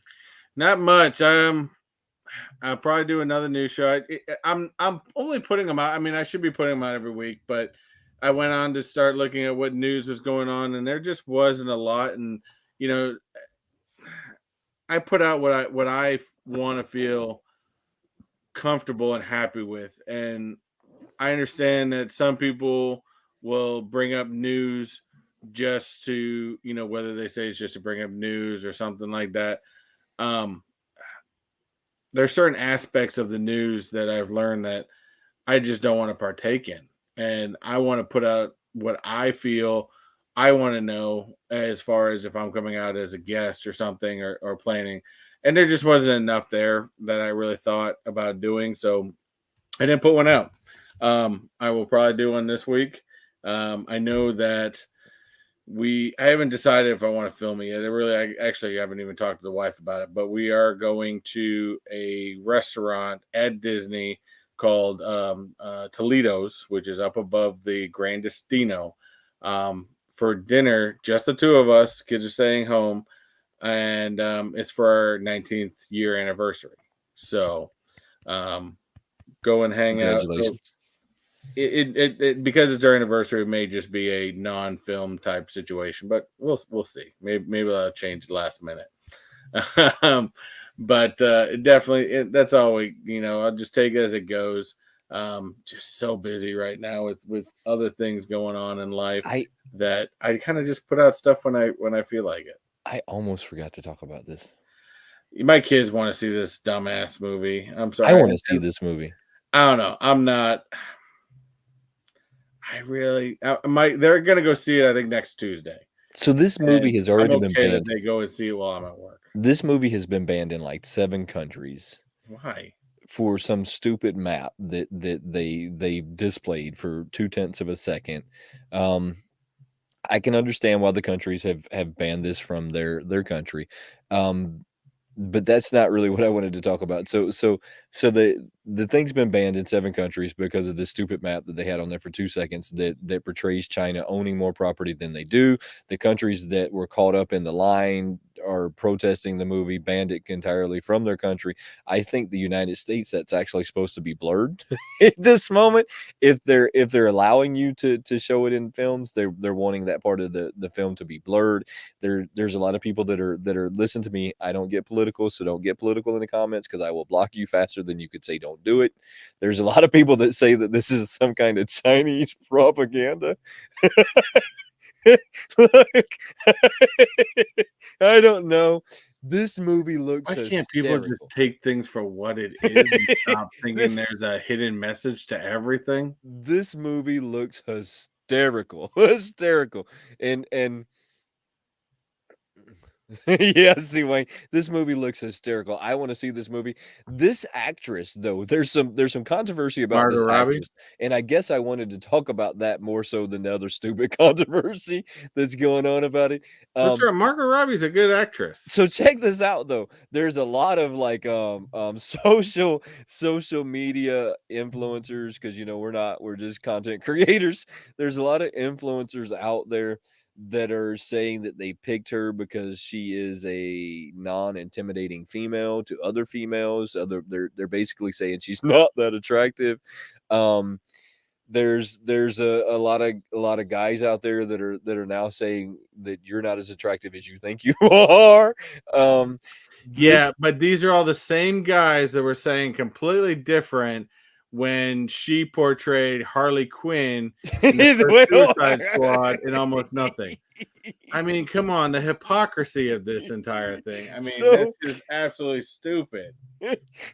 Not much. I'll probably do another new show. I'm only putting them out. I mean, I should be putting them out every week, but I went on to start looking at what news was going on, and there just wasn't a lot. And you know, I put out what I want to feel comfortable and happy with, and I understand that some people will bring up news just to, whether they say it's just to bring up news or something like that. Um, there's certain aspects of the news that I've learned that I just don't want to partake in. And I want to put out what I feel I want to know as far as if I'm coming out as a guest or something or planning. And there just wasn't enough there that I really thought about doing. So I didn't put one out. I will probably do one this week. I know that I haven't decided if I want to film it yet. I actually haven't even talked to the wife about it, but we are going to a restaurant at Disney called Toledo's, which is up above the Grand Destino, for dinner. Just the two of us. Kids are staying home, and it's for our 19th year anniversary. So go and hang out. So Congratulations. because it's our anniversary, it may just be a non-film type situation, but we'll see. Maybe I'll change the last minute. But that's all I'll just take it as it goes. Just so busy right now with other things going on in life I that I kind of just put out stuff when I feel like it. I almost forgot to talk about this. My kids want to see this dumbass movie. I'm I sorry. want to see this movie. I don't know. I'm not. They're gonna go see it, I think, next Tuesday. So this movie And has I'm already been okay that banned. they go and see it while I'm at work. This movie has been banned in like 7 countries Why? for some stupid map that they displayed for 2/10 of a second. Um, I can understand why the countries have banned this from their country. Um, but that's not really what I wanted to talk about. So the thing's been banned in 7 countries because of this stupid map that they had on there for 2 seconds that portrays China owning more property than they do. The countries that were caught up in the line are protesting the movie, banned it entirely from their country. I think the United States, that's actually supposed to be blurred at this moment. If they're allowing you to show it in films, they're wanting that part of the film to be blurred. There's a lot of people that are listen to me. I don't get political, so don't get political in the comments because I will block you faster than you could say don't do it. There's a lot of people that say that this is some kind of Chinese propaganda. Look, I don't know. This movie looks Why can't people just hysterical. take things for what it is and stop thinking this there's a hidden message to everything? this movie looks hysterical. Hysterical. And yeah, see, Wayne, this movie looks hysterical. I want to see this movie. This actress, though, there's some controversy about Margot this Robbie? actress, and I guess I wanted to talk about that more so than the other stupid controversy that's going on about it. For Um, sure. Margot Robbie's a good actress. so check this out though. There's a lot of like social media influencers because we're just content creators. There's a lot of influencers out there that are saying that they picked her because she is a non-intimidating female to other females. They're basically saying she's not that attractive. Um there's a lot of guys out there that are now saying that you're not as attractive as you think you are. This Yeah, but these are all the same guys that were saying completely different when she portrayed Harley Quinn in the first Suicide Squad in Almost Nothing. I mean, come on, the hypocrisy of this entire thing. I mean, that's so just absolutely stupid.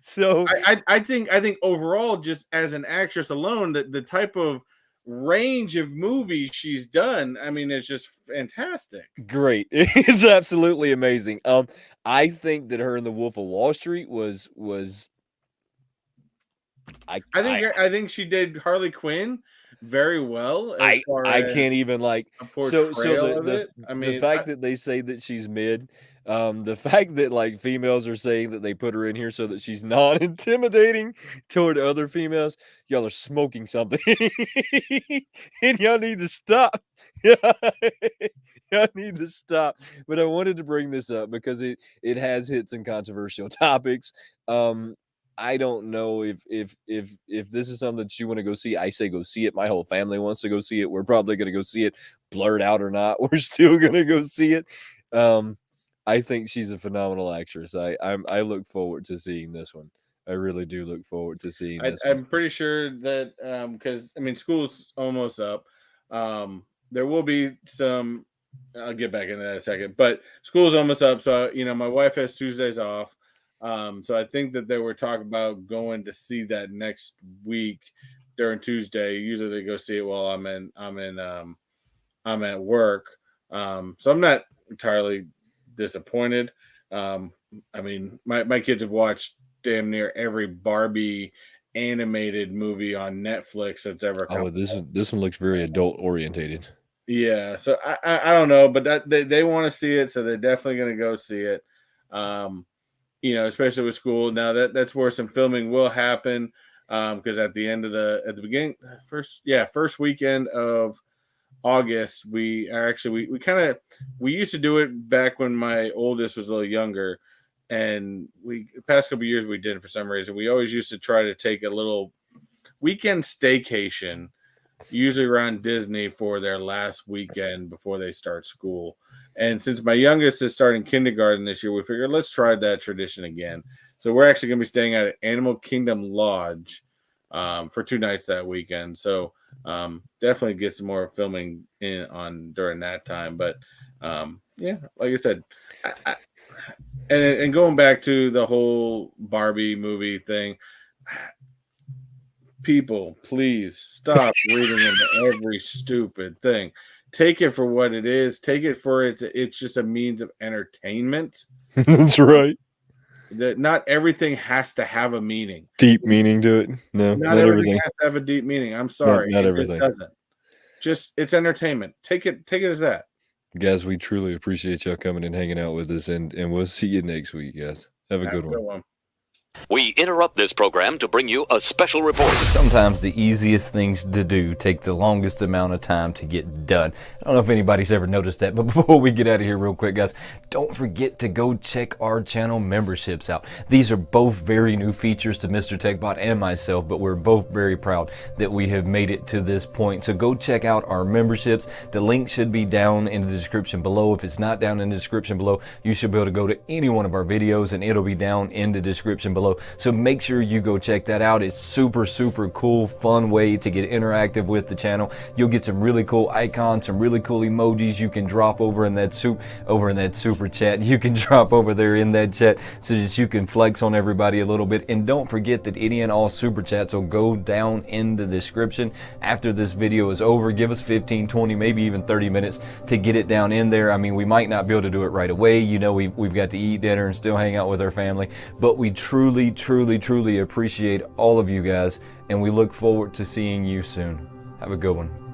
so I think overall, just as an actress alone, that the type of range of movies she's done, I mean, it's just fantastic. Great. It's absolutely amazing. I think that her in The Wolf of Wall Street was I think she did Harley Quinn very well as far I as can't even like a so portrayal of it. I the mean, fact that they say that she's mid, the fact that like females are saying that they put her in here so that she's not intimidating toward other females, y'all are smoking something, and y'all need to stop. Y'all need to stop. But I wanted to bring this up because it has hit some controversial topics. I don't know if this is something that you want to go see. I say go see it. My whole family wants to go see it. We're probably going to go see it, blurred out or not. We're still going to go see it. I think she's a phenomenal actress. I look forward to seeing this one. I really do look forward to seeing this one. I'm pretty sure that because I mean school's almost up. There will be some. I'll get back into that in a second, but school's almost up. So my wife has Tuesdays off. So I think that they were talking about going to see that next week during Tuesday. Usually they go see it while I'm at work. So I'm not entirely disappointed. I mean, my kids have watched damn near every Barbie animated movie on Netflix that's ever come. Oh, this one looks very adult orientated. Yeah, so I don't know, but that they want to see it, so they're definitely going to go see it. Especially with school now, that's where some filming will happen. Because at the beginning, first weekend of August, we used to do it back when my oldest was a little younger, and the past couple of years we did it for some reason. We always used to try to take a little weekend staycation, usually around Disney for their last weekend before they start school. And since my youngest is starting kindergarten this year, we figured let's try that tradition again. So we're actually going to be staying at Animal Kingdom Lodge for 2 nights that weekend. So definitely get some more filming during that time. But like I said, and going back to the whole Barbie movie thing, people, please stop reading into every stupid thing. Take it for what it is. Take it for it's just a means of entertainment. That's right. That not everything has to have a meaning. Deep meaning to it. No, not everything has to have a deep meaning. I'm sorry. Not everything. It doesn't. Just it's entertainment. Take it as that. Guys, we truly appreciate y'all coming and hanging out with us, and we'll see you next week, guys. Have a good one. We interrupt this program to bring you a special report. Sometimes the easiest things to do take the longest amount of time to get done. I don't know if anybody's ever noticed that, but before we get out of here real quick, guys, don't forget to go check our channel memberships out. These are both very new features to Mr. Techbot and myself, but we're both very proud that we have made it to this point. So go check out our memberships. The link should be down in the description below. If it's not down in the description below, you should be able to go to any one of our videos and it'll be down in the description below. So make sure you go check that out. It's super cool, fun way to get interactive with the channel. You'll get some really cool icons, some really cool emojis you can drop over in that super chat. You can drop over there in that chat so that you can flex on everybody a little bit. And don't forget that any and all super chats will go down in the description after this video is over. Give us 15, 20, maybe even 30 minutes to get it down in there. I mean, we might not be able to do it right away. We've got to eat dinner and still hang out with our family, but we truly appreciate all of you guys, and we look forward to seeing you soon. Have a good one.